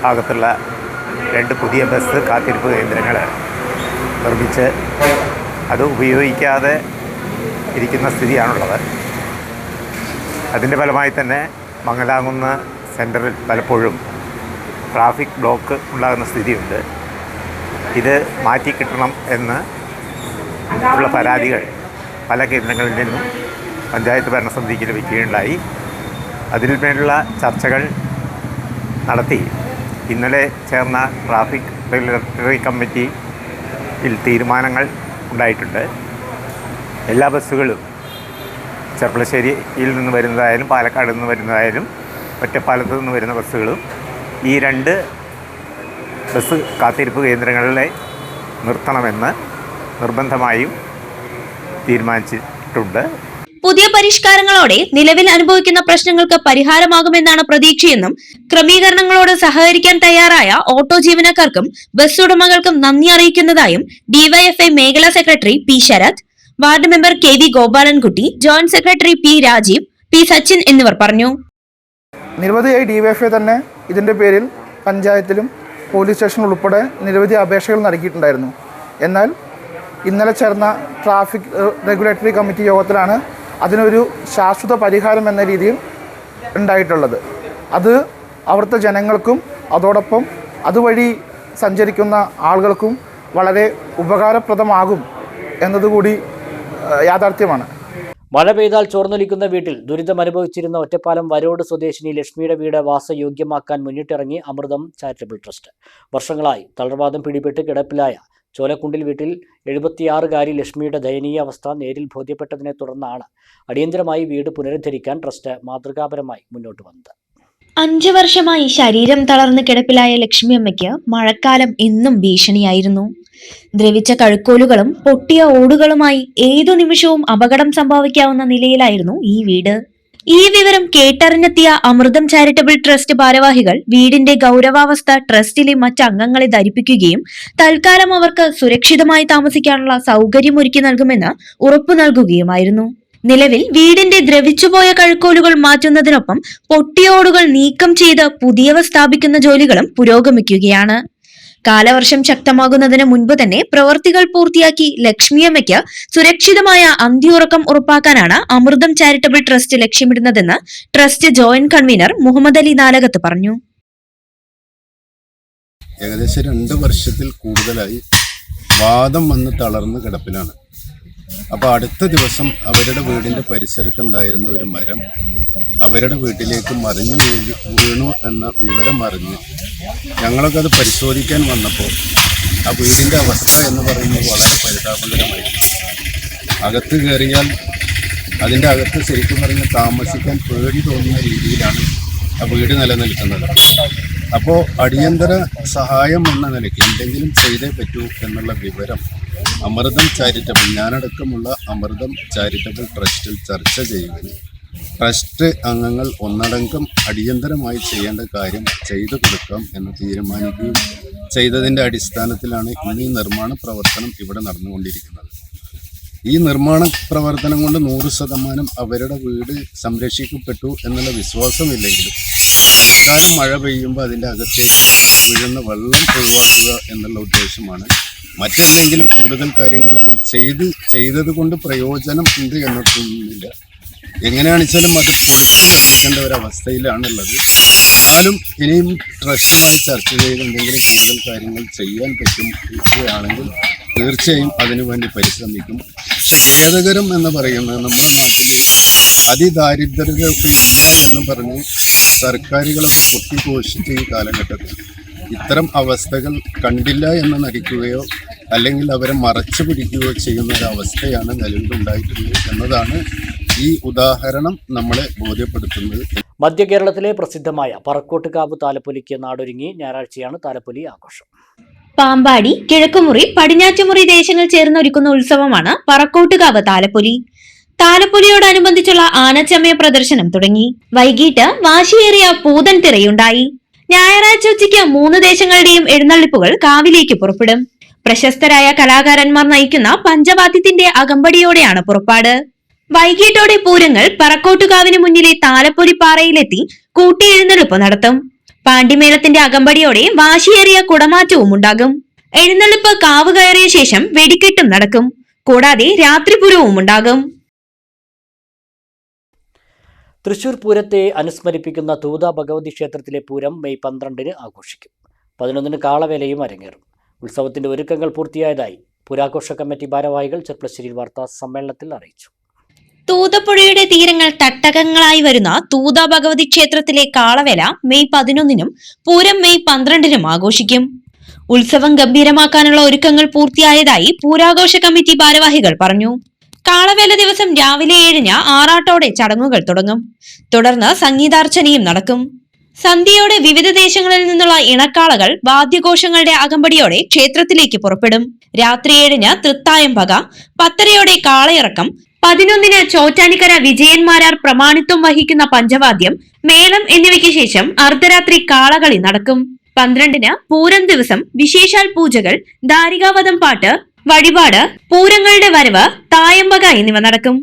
ഭാഗത്തുള്ള 2 പുതിയ ബസ് കാത്തിരിപ്പ് കേന്ദ്രങ്ങൾ നിർമ്മിച്ച് അത് ഉപയോഗിക്കാതെ ഇരിക്കുന്ന സ്ഥിതിയാണുള്ളത്. അതിൻ്റെ ഫലമായി തന്നെ മംഗലാകുന്ന് സെൻറ്ററിൽ പലപ്പോഴും ട്രാഫിക് ബ്ലോക്ക് ഉണ്ടാകുന്ന സ്ഥിതിയുണ്ട്. ഇത് മാറ്റിക്കിട്ടണം എന്ന് ഉള്ള പരാതികൾ പല കേന്ദ്രങ്ങളിൽ നിന്നും പഞ്ചായത്ത് ഭരണസമിതിക്ക് ലഭിക്കുകയുണ്ടായി. അതിന്മേലുള്ള ചർച്ചകൾ നടത്തി ഇന്നലെ ചേർന്ന ട്രാഫിക് റെഗുലേറ്ററി കമ്മിറ്റിയിൽ തീരുമാനങ്ങൾ ഉണ്ടായിട്ടുണ്ട്. എല്ലാ ബസ്സുകളും ചെർപ്പളശ്ശേരിയിൽ നിന്ന് വരുന്നതായാലും പാലക്കാട് നിന്ന് വരുന്നതായാലും ഒറ്റപ്പാലത്ത് നിന്ന് വരുന്ന ബസ്സുകളും ഈ 2 ബസ് കാത്തിരിപ്പ് കേന്ദ്രങ്ങളിലെ നിർത്തണമെന്ന് നിർബന്ധമായും തീരുമാനിച്ചിട്ടുണ്ട്. പുതിയ പരിഷ്കാരങ്ങളോടെ നിലവിൽ അനുഭവിക്കുന്ന പ്രശ്നങ്ങൾക്ക് പരിഹാരമാകുമെന്നാണ് പ്രതീക്ഷയെന്നും ക്രമീകരണങ്ങളോട് സഹകരിക്കാൻ തയ്യാറായ ഓട്ടോ ജീവനക്കാർക്കും ബസ് ഉടമകൾക്കും നന്ദി അറിയിക്കുന്നതായും ഡിവൈഎഫ്ഐ മേഖലാ secretary P Sarath, ward member K V Gopalankutty, joint secretary P Rajeev, P Sachin എന്നിവർ പറഞ്ഞു. നിരവധിയായി ഡിവൈഎഫ്ഐ തന്നെ ഇതിന്റെ പേരിൽ പഞ്ചായത്തിലും പോലീസ് സ്റ്റേഷനിൽ ഉൾപ്പെടെ നിരവധി അപേക്ഷകൾ നൽകിയിട്ടുണ്ടായിരുന്നു. എന്നാൽ ഇന്നലെ ചേർന്ന ട്രാഫിക് റെഗുലേറ്ററി കമ്മിറ്റി യോഗത്തിലാണ് അതിനൊരു ശാശ്വത പരിഹാരം എന്ന രീതിയിൽ ഉണ്ടായിട്ടുള്ളത്. അത് അവിടുത്തെ ജനങ്ങൾക്കും അതോടൊപ്പം അതുവഴി സഞ്ചരിക്കുന്ന ആളുകൾക്കും വളരെ ഉപകാരപ്രദമാകും എന്നതുകൂടി യാഥാർത്ഥ്യമാണ്. മഴ പെയ്താൽ ചോർന്നൊലിക്കുന്ന വീട്ടിൽ ദുരിതമനുഭവിച്ചിരുന്ന ഒറ്റപ്പാലം വരോട് സ്വദേശിനി ലക്ഷ്മിയുടെ വീട് വാസയോഗ്യമാക്കാൻ മുന്നിട്ടിറങ്ങി അമൃതം ചാരിറ്റബിൾ ട്രസ്റ്റ്. വർഷങ്ങളായി തളർവാദം പിടിപെട്ട് കിടപ്പിലായ ചോലക്കുണ്ടിൽ വീട്ടിൽ 76-കാരി ലക്ഷ്മിയുടെ ദയനീയ അവസ്ഥ നേരിൽ ബോധ്യപ്പെട്ടതിനെ തുടർന്നാണ് അടിയന്തരമായി വീട് പുനരുദ്ധരിക്കാൻ ട്രസ്റ്റ് മാതൃകാപരമായി മുന്നോട്ട് വന്നത്. 5 വർഷമായി ശരീരം തളർന്ന് കിടപ്പിലായ ലക്ഷ്മിയമ്മയ്ക്ക് മഴക്കാലം എന്നും ഭീഷണിയായിരുന്നു. ദ്രവിച്ച കഴുക്കോലുകളും പൊട്ടിയ ഓടുകളുമായി ഏതു നിമിഷവും അപകടം സംഭവിക്കാവുന്ന നിലയിലായിരുന്നു ഈ വീട്. ഈ വിവരം കേട്ടറിഞ്ഞെത്തിയ അമൃതം ചാരിറ്റബിൾ ട്രസ്റ്റ് ഭാരവാഹികൾ വീടിന്റെ ഗൗരവാവസ്ഥ ട്രസ്റ്റിലെ മറ്റ് അംഗങ്ങളെ ധരിപ്പിക്കുകയും തൽക്കാലം അവർക്ക് സുരക്ഷിതമായി താമസിക്കാനുള്ള സൗകര്യമൊരുക്കി നൽകുമെന്ന് ഉറപ്പു നൽകുകയുമായിരുന്നു. നിലവിൽ വീടിന്റെ ദ്രവിച്ചുപോയ കഴുക്കോലുകൾ മാറ്റുന്നതിനൊപ്പം പൊട്ടിയോടുകൾ നീക്കം ചെയ്ത് പുതിയവ സ്ഥാപിക്കുന്ന ജോലികളും പുരോഗമിക്കുകയാണ്. കാലവർഷം ശക്തമാകുന്നതിന് മുൻപ് തന്നെ പ്രവർത്തികൾ പൂർത്തിയാക്കി ലക്ഷ്മിയമ്മയ്ക്ക് സുരക്ഷിതമായ അന്ത്യുറക്കം ഉറപ്പാക്കാനാണ് അമൃതം ചാരിറ്റബിൾ ട്രസ്റ്റ് ലക്ഷ്യമിടുന്നതെന്ന് trust joint convener Muhammad Ali Nalakath പറഞ്ഞു. ഏകദേശം 2 വർഷത്തിൽ കൂടുതലായി വാദം വന്ന് തളർന്ന് കിടപ്പിലാണ്. അപ്പോൾ അടുത്ത ദിവസം അവരുടെ വീടിൻ്റെ പരിസരത്തുണ്ടായിരുന്ന ഒരു മരം അവരുടെ വീട്ടിലേക്ക് മറിഞ്ഞു വീണു എന്ന വിവരം അറിഞ്ഞ് ഞങ്ങളൊക്കെ അത് പരിശോധിക്കാൻ വന്നപ്പോൾ ആ വീടിൻ്റെ അവസ്ഥ എന്ന് പറയുന്നത് വളരെ പരിതാപകരമായിരുന്നു. അകത്ത് കയറിയാൽ അതിൻ്റെ അകത്ത് ശരിക്കും പറഞ്ഞ് താമസിക്കാൻ പേടി തോന്നുന്ന രീതിയിലാണ് ആ വീട് നിലനിൽക്കുന്നത്. അപ്പോൾ അടിയന്തര സഹായം എന്ന നിലയ്ക്ക് എന്തെങ്കിലും ചെയ്തേ പറ്റൂ എന്നുള്ള വിവരം അമൃതം ചാരിറ്റബിൾ ഞാനടക്കമുള്ള അമൃതം ചാരിറ്റബിൾ ട്രസ്റ്റിൽ ചർച്ച ചെയ്യുകയും ട്രസ്റ്റ് അംഗങ്ങൾ ഒന്നടങ്കം അടിയന്തരമായി ചെയ്യേണ്ട കാര്യം ചെയ്തു കൊടുക്കാം എന്ന് തീരുമാനിക്കുകയും ചെയ്തതിൻ്റെ അടിസ്ഥാനത്തിലാണ് ഇന്ന് ഈ നിർമ്മാണ പ്രവർത്തനം ഇവിടെ നടന്നുകൊണ്ടിരിക്കുന്നത്. ഈ നിർമ്മാണ പ്രവർത്തനം കൊണ്ട് 100% അവരുടെ വീട് സംരക്ഷിക്കപ്പെട്ടു എന്നുള്ള വിശ്വാസമില്ലെങ്കിലും തൽക്കാലം മഴ പെയ്യുമ്പോൾ അതിൻ്റെ അകത്തേക്ക് വീഴുന്ന വെള്ളം ഒഴിവാക്കുക എന്നുള്ള ഉദ്ദേശമാണ്. മറ്റെന്തെങ്കിലും കൂടുതൽ കാര്യങ്ങൾ അതിൽ ചെയ്തത് കൊണ്ട് പ്രയോജനം ഉണ്ട് എന്നൊന്നുമില്ല. എങ്ങനെയാണെന്ന് വെച്ചാലും അത് പൊളിച്ചു വർദ്ധിക്കേണ്ട ഒരവസ്ഥയിലാണുള്ളത്. എന്നാലും ഇനിയും ട്രസ്റ്റുമായി ചർച്ച ചെയ്ത് എന്തെങ്കിലും കൂടുതൽ കാര്യങ്ങൾ ചെയ്യാൻ പറ്റുകയാണെങ്കിൽ തീർച്ചയായും അതിനുവേണ്ടി പരിശ്രമിക്കും. പക്ഷെ ഖേദകരം എന്ന് പറയുന്നത് നമ്മുടെ നാട്ടിൽ അതിദാരിദ്ര്യത ഇല്ല എന്ന് പറഞ്ഞ് സർക്കാരുകളൊക്കെ കൊട്ടിഘോഷിച്ച ഈ കാലഘട്ടത്തിൽ ഇത്തരം അവസ്ഥകൾ കണ്ടില്ല എന്ന് നടിക്കുകയോ അല്ലെങ്കിൽ അവരെ മറച്ചു പിടിക്കുകയോ ചെയ്യുന്ന ഒരവസ്ഥയാണ് നിലവിലുണ്ടായിട്ടുള്ളത് എന്നതാണ് ഈ ഉദാഹരണം നമ്മളെ ബോധ്യപ്പെടുത്തുന്നത്. മധ്യ കേരളത്തിലെ പ്രസിദ്ധമായ പറക്കോട്ടുകാവ് താലപ്പൊലിക്ക് നാടൊരുങ്ങി. ഞായറാഴ്ചയാണ് താലപ്പൊലി ആഘോഷം. പാമ്പാടി, കിഴക്കുമുറി, പടിഞ്ഞാറ്റുമുറി ദേശങ്ങൾ ചേർന്നൊരുക്കുന്ന ഉത്സവമാണ് പറക്കോട്ടുകാവ് താലപ്പൊലി. താലപ്പൊലിയോടനുബന്ധിച്ചുള്ള ആനച്ചമയ പ്രദർശനം തുടങ്ങി. വൈകിട്ട് വാശിയേറിയ പൂതൻ തിറയുണ്ടായി. ഞായറാഴ്ച ഉച്ചയ്ക്ക് 3 ദേശങ്ങളുടെയും എഴുന്നള്ളിപ്പുകൾ കാവിലേക്ക് പുറപ്പെടും. പ്രശസ്തരായ കലാകാരന്മാർ നയിക്കുന്ന പഞ്ചവാദ്യത്തിന്റെ അകമ്പടിയോടെയാണ് പുറപ്പാട്. വൈകിട്ടോടെ പൂരങ്ങൾ പറക്കോട്ടുകാവിന് മുന്നിലെ താലപ്പൊലിപ്പാറയിലെത്തി കൂട്ടിയെഴുന്നള്ളിപ്പ് നടത്തും. പാണ്ടിമേളത്തിന്റെ അകമ്പടിയോടെ വാശിയേറിയ കുടമാറ്റവും ഉണ്ടാകും. എഴുന്നള്ളിപ്പ് കാവ് കയറിയ ശേഷം വെടിക്കെട്ടും നടക്കും. കൂടാതെ രാത്രിപുരവും ഉണ്ടാകും. തൃശൂർ പൂരത്തെ അനുസ്മരിപ്പിക്കുന്ന തൂത ഭഗവതി ക്ഷേത്രത്തിലെ പൂരം മെയ് 12-ന് ആഘോഷിക്കും. 11-ന് കാളവേലയും അരങ്ങേറും. ഉത്സവത്തിന്റെ ഒരുക്കങ്ങൾ പൂർത്തിയായതായി പുരാഘോഷ കമ്മിറ്റി ഭാരവാഹികൾ ചെർപ്പളശ്ശേരിയിൽ വാർത്താ സമ്മേളനത്തിൽ അറിയിച്ചു. തൂതപ്പുഴയുടെ തീരങ്ങൾ തട്ടകങ്ങളായി വരുന്ന തൂത ഭഗവതി ക്ഷേത്രത്തിലെ കാളവേല മെയ് 11-നും പൂരം മെയ് 12-നും ആഘോഷിക്കും. ഉത്സവം ഗംഭീരമാക്കാനുള്ള ഒരുക്കങ്ങൾ പൂർത്തിയായതായി പൂരാഘോഷ കമ്മിറ്റി ഭാരവാഹികൾ പറഞ്ഞു. കാളവേല ദിവസം രാവിലെ 7-ന് ആറാട്ടോടെ ചടങ്ങുകൾ തുടങ്ങും. തുടർന്ന് സംഗീതാർച്ചനയും നടക്കും. സന്ധ്യയോടെ വിവിധ ദേശങ്ങളിൽ നിന്നുള്ള ഇണക്കാളകൾ വാദ്യഘോഷങ്ങളുടെ അകമ്പടിയോടെ ക്ഷേത്രത്തിലേക്ക് പുറപ്പെടും. രാത്രി 7-ന് തൃത്തായം പക, 10:30-യോടെ കാളയിറക്കം, 11-ന് ചോറ്റാനിക്കര വിജയന്മാരാർ പ്രമാണിത്വം വഹിക്കുന്ന പഞ്ചവാദ്യം, മേളം എന്നിവയ്ക്ക് ശേഷം അർദ്ധരാത്രി കാളകളി നടക്കും. 12-ന് പൂരം ദിവസം വിശേഷാൽ പൂജകൾ, ദാരികാവധം പാട്ട്, വഴിപാട്, പൂരങ്ങളുടെ വരവ്, തായമ്പക എന്നിവ നടക്കും.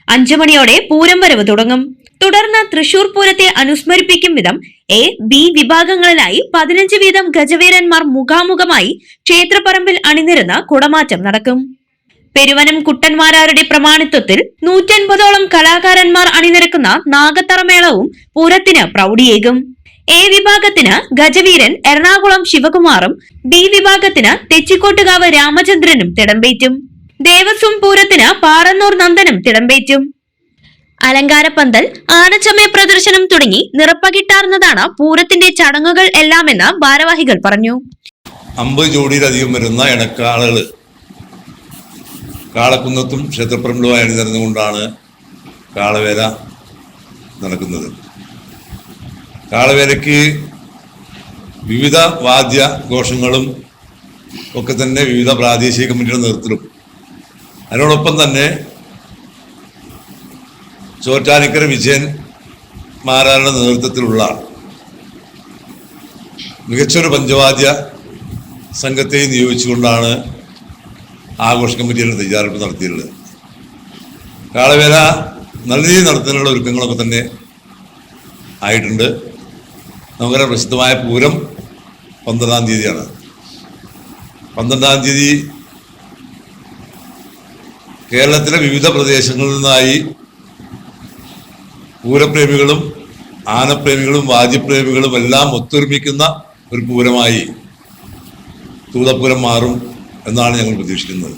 5 മണിയോടെ പൂരം വരവ് തുടങ്ങും. തുടർന്ന് തൃശൂർ പൂരത്തെ അനുസ്മരിപ്പിക്കും വിധം എ, ബി വിഭാഗങ്ങളിലായി 15 വീതം ഗജവീരന്മാർ മുഖാമുഖമായി ക്ഷേത്രപ്പറമ്പിൽ അണിനിരുന്ന് കുടമാറ്റം നടക്കും. പെരുവനം കുട്ടന്മാരാരുടെ പ്രമാണിത്വത്തിൽ 150ഓളം കലാകാരന്മാർ അണിനിരക്കുന്ന നാഗത്തറമേളവും പൂരത്തിന് പ്രൗഢിയേകും. എ വിഭാഗത്തിന് ഗജവീരൻ എറണാകുളം ശിവകുമാറും, ബി വിഭാഗത്തിന് തെച്ചിക്കോട്ടുകാവ് രാമചന്ദ്രനും തിടമ്പേറ്റും. ദേവസ്വം പൂരത്തിന് പാറന്നൂർ നന്ദനും തിടമ്പേറ്റും. അലങ്കാരപ്പന്തൽ, ആനച്ചമയ പ്രദർശനം തുടങ്ങി നിറപ്പകിട്ടാർന്നതാണ് പൂരത്തിന്റെ ചടങ്ങുകൾ എല്ലാമെന്ന് ഭാരവാഹികൾ പറഞ്ഞു. 50 ജോഡിയിലധികം വരുന്ന ഇണക്കാളുകൾ കാളക്കുന്നത്തും ക്ഷേത്രപ്പറമ്പിലുമായി അണിനിരന്നുകൊണ്ടാണ് കാളവേല നടക്കുന്നത്. കാളവേലയ്ക്ക് വിവിധ വാദ്യഘോഷങ്ങളും ഒക്കെ തന്നെ വിവിധ പ്രാദേശിക കമ്മിറ്റിയുടെ നേതൃത്വത്തിലും അതിനോടൊപ്പം തന്നെ ചോറ്റാനിക്കര വിജയന്മാരാരുടെ നേതൃത്വത്തിലുള്ള മികച്ചൊരു പഞ്ചവാദ്യ സംഘത്തെ നിയോഗിച്ചുകൊണ്ടാണ് ആഘോഷ കമ്മിറ്റിയുടെ തയ്യാറെടുപ്പ് നടത്തിയിട്ടുള്ളത്. കാളവേല നല്ല രീതിയിൽ നടത്തുന്നതിനുള്ള ഒരുക്കങ്ങളൊക്കെ തന്നെ ആയിട്ടുണ്ട്. നമുക്കറിയാം, പ്രസിദ്ധമായ പൂരം 12-ാം തീയതിയാണ്. 12-ാം തീയതി കേരളത്തിലെ വിവിധ പ്രദേശങ്ങളിൽ നിന്നായി പൂരപ്രേമികളും ആനപ്രേമികളും വാദ്യപ്രേമികളും എല്ലാം ഒത്തൊരുമിക്കുന്ന ഒരു പൂരമായി തൂതപ്പൂരം മാറും എന്നാണ് ഞങ്ങൾ പ്രതീക്ഷിക്കുന്നത്.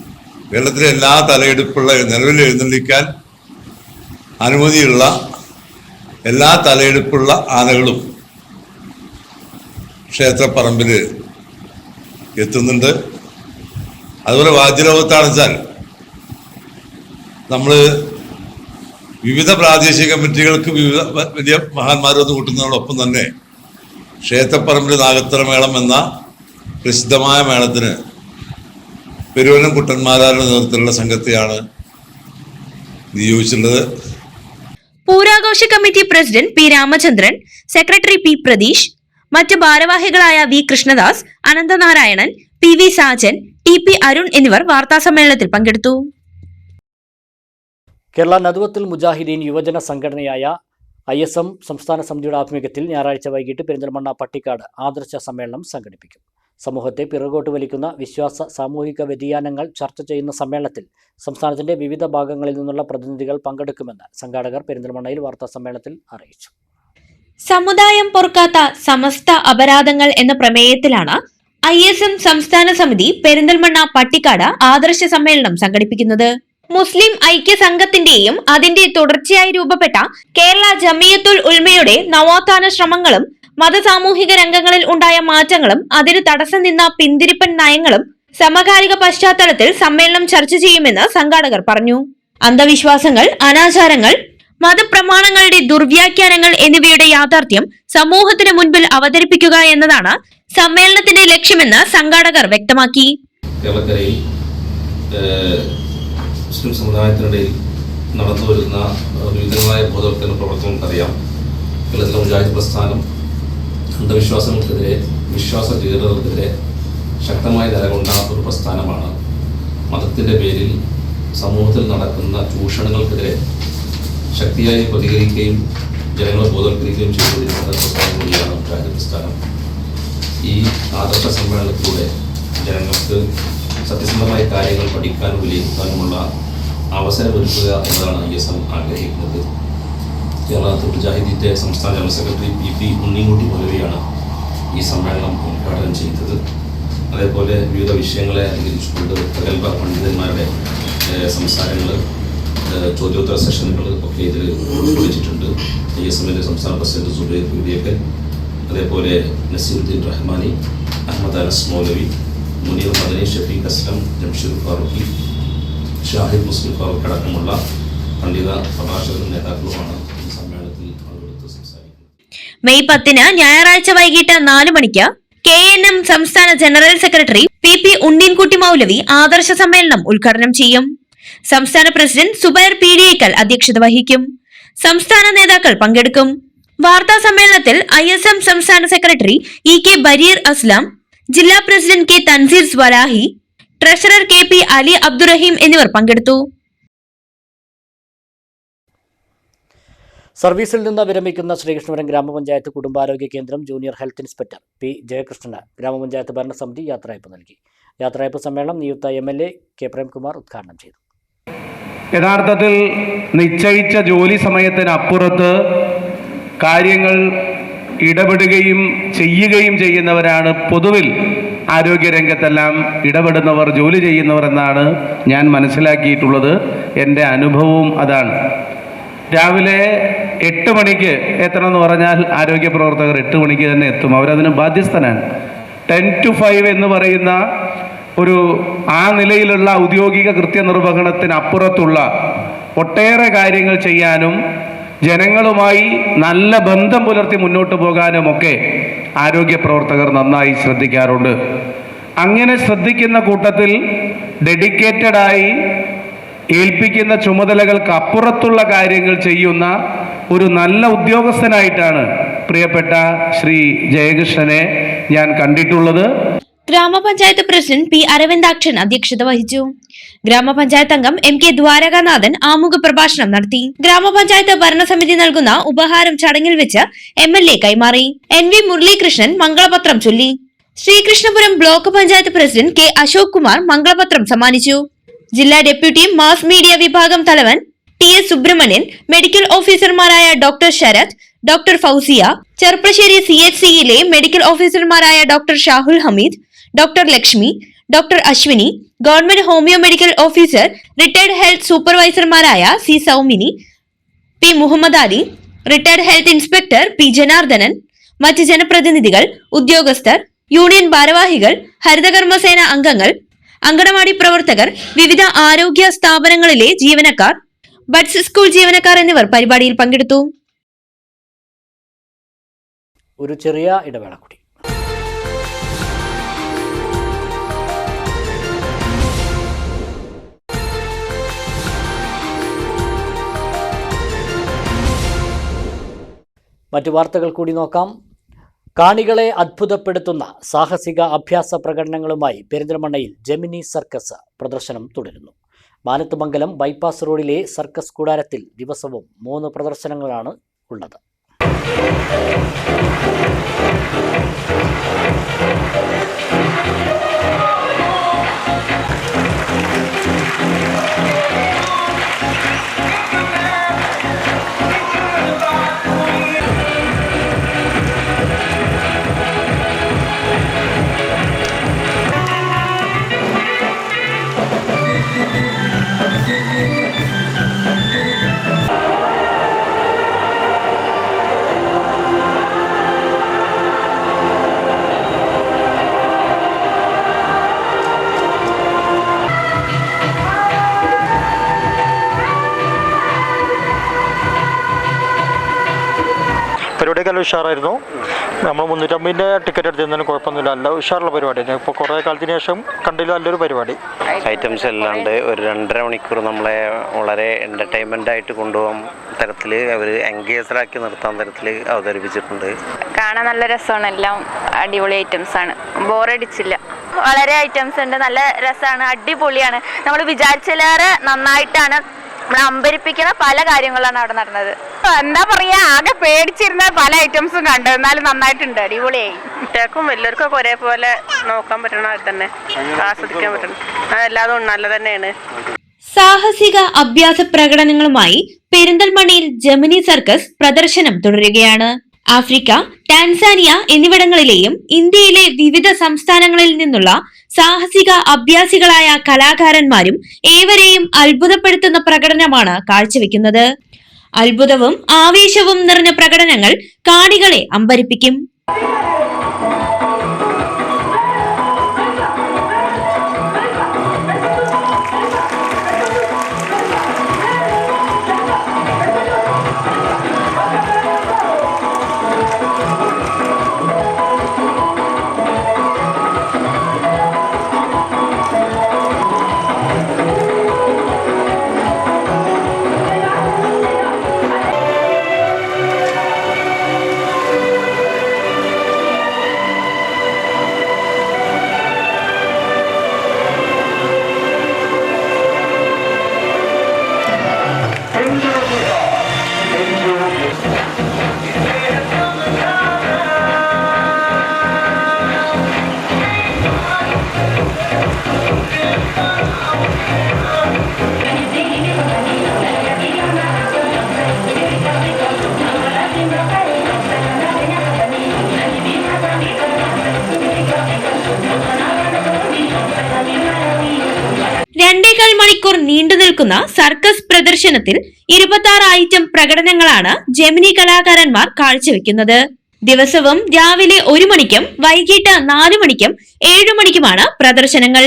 കേരളത്തിലെ എല്ലാ തലയെടുപ്പുള്ള നിലവിൽ എഴുന്നള്ളിക്കാൻ അനുമതിയുള്ള എല്ലാ തലയെടുപ്പുള്ള ആനകളും ക്ഷേത്രപ്പറമ്പിൽ എത്തുന്നുണ്ട്. അതുപോലെ വാദ്യലോകത്താണെന്ന് വെച്ചാൽ നമ്മൾ വിവിധ പ്രാദേശിക കമ്മിറ്റികൾക്ക് വിവിധ വലിയ മഹാന്മാരൊന്ന് കൂട്ടുന്നതോടൊപ്പം തന്നെ ക്ഷേത്രപ്പറമ്പിൽ നാഗത്തറ മേളം എന്ന പ്രസിദ്ധമായ മേളത്തിന് പെരുവനം കുട്ടന്മാരാരുടെ നേതൃത്വത്തിലുള്ള സംഘത്തെയാണ് നിയോഗിച്ചിട്ടുള്ളത്. പൂരാഘോഷ committee president P Ramachandran, secretary P Pratheesh, മറ്റ് ഭാരവാഹികളായ V Krishnadas, Ananthanarayanan, P V Sajan, T P Arun എന്നിവർ വാർത്താസമ്മേളനത്തിൽ പങ്കെടുത്തു. കേരള നദ്വത്തുൽ മുജാഹിദീൻ യുവജന സംഘടനയായ ISM സംസ്ഥാന സമിതിയുടെ ആഭിമുഖ്യത്തിൽ ഞായറാഴ്ച വൈകിട്ട് പെരിന്തൽമണ്ണ പട്ടിക്കാട് ആദർശ സമ്മേളനം സംഘടിപ്പിക്കും. സമൂഹത്തെ പിറകോട്ട് വലിക്കുന്ന വിശ്വാസ സാമൂഹിക വ്യതിയാനങ്ങൾ ചർച്ച ചെയ്യുന്ന സമ്മേളനത്തിൽ സംസ്ഥാനത്തിന്റെ വിവിധ ഭാഗങ്ങളിൽ നിന്നുള്ള പ്രതിനിധികൾ പങ്കെടുക്കുമെന്ന് സംഘാടകർ പെരിന്തൽമണ്ണയിൽ വാർത്താസമ്മേളനത്തിൽ അറിയിച്ചു. സമുദായം പൊറുക്കാത്ത സമസ്ത അപരാധങ്ങൾ എന്ന പ്രമേയത്തിലാണ് ISM സംസ്ഥാന സമിതി പെരിന്തൽമണ്ണ പട്ടിക്കാട് ആദർശ സമ്മേളനം സംഘടിപ്പിക്കുന്നത്. മുസ്ലിം ഐക്യ സംഘത്തിന്റെയും അതിന്റെ തുടർച്ചയായി രൂപപ്പെട്ട കേരള ജമിയത്തുൽ ഉൽമയുടെ നവോത്ഥാന ശ്രമങ്ങളും മതസാമൂഹിക രംഗങ്ങളിൽ ഉണ്ടായ മാറ്റങ്ങളും അതിന് തടസ്സം നിന്ന പിന്തിരിപ്പൻ നയങ്ങളും സമകാലിക പശ്ചാത്തലത്തിൽ സമ്മേളനം ചർച്ച ചെയ്യുമെന്ന് സംഘാടകർ പറഞ്ഞു. അന്ധവിശ്വാസങ്ങൾ, അനാചാരങ്ങൾ, മതപ്രമാണങ്ങളുടെ ദുർവ്യാഖ്യാനങ്ങൾ എന്നിവയുടെ യാഥാർത്ഥ്യം സമൂഹത്തിന് മുൻപിൽ അവതരിപ്പിക്കുക എന്നതാണ് സമ്മേളനത്തിന്റെ ലക്ഷ്യമെന്ന് സംഘാടകർ വ്യക്തമാക്കി. കേരളക്കരയിൽ മുസ്ലിം സമുദായത്തിനിടയിൽ നടന്നു വരുന്ന വിവിധമായ ബോധവൽക്കരണ പ്രവർത്തനങ്ങൾക്കറിയാം. കേരളത്തിലെ മുജാഹിദ് പ്രസ്ഥാനം അന്ധവിശ്വാസങ്ങൾക്കെതിരെ, വിശ്വാസ തീവ്രതകൾക്കെതിരെ ശക്തമായി നിലകൊണ്ട ഒരു പ്രസ്ഥാനമാണ്. മതത്തിൻ്റെ പേരിൽ സമൂഹത്തിൽ നടക്കുന്ന ചൂഷണങ്ങൾക്കെതിരെ ശക്തിയായി പ്രതികരിക്കുകയും ജനങ്ങളെ ബോധവൽക്കരിക്കുകയും ചെയ്തുകൊണ്ടിരിക്കുന്ന പ്രസ്ഥാനം കൂടിയാണ് മുജാഹിദ് പ്രസ്ഥാനം. ഈ ആദർശ സമ്മേളനത്തിലൂടെ ജനങ്ങൾക്ക് സത്യസന്ധമായ കാര്യങ്ങൾ പഠിക്കാനും വിലയിരുത്താനുമുള്ള അവസരമൊരുക്കുക എന്നതാണ് ISM ആഗ്രഹിക്കുന്നത്. കേരള മുജാഹിദിൻ്റെ സംസ്ഥാന ജനറൽ സെക്രട്ടറി PP ഉണ്ണിക്കുട്ടി മൗലവിയാണ് ഈ സമ്മേളനം ഉദ്ഘാടനം ചെയ്തത്. അതേപോലെ വിവിധ വിഷയങ്ങളെ അധികരിച്ചുകൊണ്ട് പ്രഗത്ഭ പണ്ഡിതന്മാരുടെ സംസാരങ്ങൾ, ചോദ്യോത്തര സെഷനുകൾ ഒക്കെ ഇതിൽ ഉൾക്കൊള്ളിച്ചിട്ടുണ്ട്. ISMന്റെ സംസ്ഥാന പ്രസിഡന്റ് സുബൈർ പീഡിയൊക്കെ, അതേപോലെ നസീറുദ്ദീൻ റഹ്മാനി, അഹമ്മദ് അനസ് മൗലവി, മുനീർ മദനി, ഷഫീഖ് അസ്ലം, ജംഷീർ ഫാറൂഖി, ഷാഹിദ് മുസ്ലിം ഫാറൂഖ് അടക്കമുള്ള പണ്ഡിത പ്രഭാഷകരും നേതാക്കളുമാണ് ഈ സമ്മേളനത്തിൽ പങ്കെടുത്ത് സംസാരിക്കുന്നത്. മെയ് 10 ഞായറാഴ്ച വൈകിട്ട് 4 മണിക്ക് KNM സംസ്ഥാന ജനറൽ സെക്രട്ടറി PP ഉണ്ടീൻകുട്ടി മൗലവി ആദർശ സമ്മേളനം ഉദ്ഘാടനം ചെയ്യും. സംസ്ഥാന പ്രസിഡന്റ് സുബൈർ പീഡിയേക്കൽ അധ്യക്ഷത വഹിക്കും. സംസ്ഥാന നേതാക്കൾ പങ്കെടുക്കും. വാർത്താ സമ്മേളനത്തിൽ ISM സംസ്ഥാന സെക്രട്ടറി EK ബരീർ അസ്ലാം, ജില്ലാ പ്രസിഡന്റ് K തൻസീർ സ്വലാഹി, ട്രഷറർ KP അലി അബ്ദുറഹീം എന്നിവർ പങ്കെടുത്തു. സർവീസിൽ നിന്ന് വിരമിക്കുന്ന ശ്രീകൃഷ്ണപുരം ഗ്രാമപഞ്ചായത്ത് കുടുംബാരോഗ്യ കേന്ദ്രം junior health inspector P Jayakrishnan ഗ്രാമപഞ്ചായത്ത് ഭരണസമിതി യാത്രയയപ്പ് നൽകി. യാത്രയയപ്പ് സമ്മേളനം നിയുക്ത MLA K പ്രേംകുമാർ ഉദ്ഘാടനം ചെയ്തു. യഥാർത്ഥത്തിൽ നിശ്ചയിച്ച ജോലി സമയത്തിനപ്പുറത്ത് കാര്യങ്ങൾ ഇടപെടുകയും ചെയ്യുകയും ചെയ്യുന്നവരാണ് പൊതുവിൽ ആരോഗ്യരംഗത്തെല്ലാം ഇടപെടുന്നവർ, ജോലി ചെയ്യുന്നവർ എന്നാണ് ഞാൻ മനസ്സിലാക്കിയിട്ടുള്ളത്. എൻ്റെ അനുഭവവും അതാണ്. രാവിലെ 8 മണിക്ക് എത്തണമെന്ന് പറഞ്ഞാൽ ആരോഗ്യ പ്രവർത്തകർ 8 മണിക്ക് തന്നെ എത്തും. അവരതിന് ബാധ്യസ്ഥനാണ്. 10 to 5 എന്ന് പറയുന്ന ഒരു ആ നിലയിലുള്ള ഔദ്യോഗിക കൃത്യനിർവഹണത്തിനപ്പുറത്തുള്ള ഒട്ടേറെ കാര്യങ്ങൾ ചെയ്യാനും ജനങ്ങളുമായി നല്ല ബന്ധം പുലർത്തി മുന്നോട്ട് പോകാനുമൊക്കെ ആരോഗ്യ പ്രവർത്തകർ നന്നായി ശ്രദ്ധിക്കാറുണ്ട്. അങ്ങനെ ശ്രദ്ധിക്കുന്ന കൂട്ടത്തിൽ ഡെഡിക്കേറ്റഡായി ഏൽപ്പിക്കുന്ന ചുമതലകൾക്ക് അപ്പുറത്തുള്ള കാര്യങ്ങൾ ചെയ്യുന്ന ഒരു നല്ല ഉദ്യോഗസ്ഥനായിട്ടാണ് പ്രിയപ്പെട്ട ശ്രീ ജയകൃഷ്ണനെ ഞാൻ കണ്ടിട്ടുള്ളത്. ഗ്രാമപഞ്ചായത്ത് പ്രസിഡന്റ് P അരവിന്ദാക്ഷൻ അധ്യക്ഷത വഹിച്ചു. ഗ്രാമപഞ്ചായത്ത് അംഗം MK ദ്വാരകാനാഥൻ ആമുഖ പ്രഭാഷണം നടത്തി. ഗ്രാമപഞ്ചായത്ത് ഭരണസമിതി നൽകുന്ന ഉപഹാരം ചടങ്ങിൽ വെച്ച് MLA കൈമാറി. NV മുരളീകൃഷ്ണൻ മംഗളപത്രം ചൊല്ലി. Sreekrishnapuram block panchayat president K Ashok Kumar മംഗളപത്രം സമ്മാനിച്ചു. ജില്ലാ ഡെപ്യൂട്ടി മാസ് മീഡിയ വിഭാഗം തലവൻ TS സുബ്രഹ്മണ്യൻ, മെഡിക്കൽ ഓഫീസർമാരായ ഡോക്ടർ ശരത്, ഡോക്ടർ ഫൗസിയ, ചെർപ്പളശ്ശേരി CHCയിലെ മെഡിക്കൽ ഓഫീസർമാരായ doctor Shahul Hameed, doctor Lakshmi, doctor Ashwini, government homoeo medical officer, retired health സൂപ്പർവൈസർമാരായ C Saumini, P Muhammad Ali, retired health inspector P Janardhanan, മറ്റ് ജനപ്രതിനിധികൾ, ഉദ്യോഗസ്ഥർ, യൂണിയൻ ഭാരവാഹികൾ, ഹരിതകർമ്മസേന അംഗങ്ങൾ, അങ്കണവാടി പ്രവർത്തകർ, വിവിധ ആരോഗ്യ സ്ഥാപനങ്ങളിലെ ജീവനക്കാർ, ബഡ്സ് സ്കൂൾ ജീവനക്കാർ എന്നിവർ പരിപാടിയിൽ പങ്കെടുത്തു. ഒരു ചെറിയ ഇടവേള കൂടി. മറ്റു വാർത്തകൾ കൂടി നോക്കാം. കാണികളെ അത്ഭുതപ്പെടുത്തുന്ന സാഹസിക അഭ്യാസ പ്രകടനങ്ങളുമായി പെരിന്തൽമണ്ണയിൽ ജെമിനി സർക്കസ് പ്രദർശനം തുടരുന്നു. മാനത്തുമംഗലം ബൈപ്പാസ് റോഡിലെ സർക്കസ് കൂടാരത്തിൽ ദിവസവും 3 പ്രദർശനങ്ങളാണ് ഉള്ളത്. പരിപാടിയൊക്കെ നല്ല ഉഷാറായിരുന്നു. നമ്മൾ 350 ടിക്കറ്റ് എടുത്തിരുന്നതിന് കുഴപ്പമൊന്നുമില്ല. നല്ല ഉഷാറുള്ള പരിപാടി. ഇപ്പോൾ കുറേ കാലത്തിന് ശേഷം കണ്ടില്ല നല്ലൊരു പരിപാടി. ഐറ്റംസ് എല്ലാം ഉണ്ട്. ഒരു 2.5 മണിക്കൂർ നമ്മളെ വളരെ എൻ്റർടൈൻമെൻ്റ് ആയിട്ട് കൊണ്ടുപോകാൻ തരത്തിൽ അവർ എൻഗേജഡാക്കി നിർത്താൻ തരത്തിൽ അവതരിപ്പിച്ചിട്ടുണ്ട്. കാണാൻ നല്ല രസമാണ്. എല്ലാം അടിപൊളി ഐറ്റംസ് ആണ്. ബോറടിച്ചില്ല. വളരെ ഐറ്റംസ് ഉണ്ട്. നല്ല രസമാണ്. അടിപൊളിയാണ്. നമ്മൾ വിചാരിച്ചതിലേറെ നന്നായിട്ടാണ് നമ്മളെ അമ്പരിപ്പിക്കുന്ന പല കാര്യങ്ങളാണ് അവിടെ നടന്നത്. എന്താ പറയാ, ആകെ പേടിച്ചിരുന്ന പല ഐറ്റംസും കണ്ടു. എന്നാലും നന്നായിട്ടുണ്ട്. അടിപൊളിയായി. കുട്ടികൾക്കും എല്ലാവർക്കും ഒരേപോലെ നോക്കാൻ പറ്റണം, അത് തന്നെ ആസ്വദിക്കാൻ പറ്റണം. അതെല്ലാതും നല്ല തന്നെയാണ്. സാഹസിക അഭ്യാസ പ്രകടനങ്ങളുമായി പെരിന്തൽമണ്ണയിൽ ജെമിനി സർക്കസ് പ്രദർശനം തുടരുകയാണ്. ആഫ്രിക്ക, ടാൻസാനിയ എന്നിവിടങ്ങളിലെയും ഇന്ത്യയിലെ വിവിധ സംസ്ഥാനങ്ങളിൽ നിന്നുള്ള സാഹസിക അഭ്യാസികളായ കലാകാരന്മാരും ഏവരെയും അത്ഭുതപ്പെടുത്തുന്ന പ്രകടനമാണ് കാഴ്ചവെക്കുന്നത്. അത്ഭുതവും ആവേശവും നിറഞ്ഞ പ്രകടനങ്ങൾ കാണികളെ അമ്പരിപ്പിക്കും. മണിക്കൂർ നീണ്ടു നിൽക്കുന്ന സർക്കസ് പ്രദർശനത്തിൽ 26 ഐറ്റം പ്രകടനങ്ങളാണ് ജെമിനി കലാകാരന്മാർ കാഴ്ചവെക്കുന്നത്. ദിവസവും രാവിലെ 1 മണിക്കും വൈകിട്ട് 4 മണിക്കും 7 മണിക്കുമാണ് പ്രദർശനങ്ങൾ.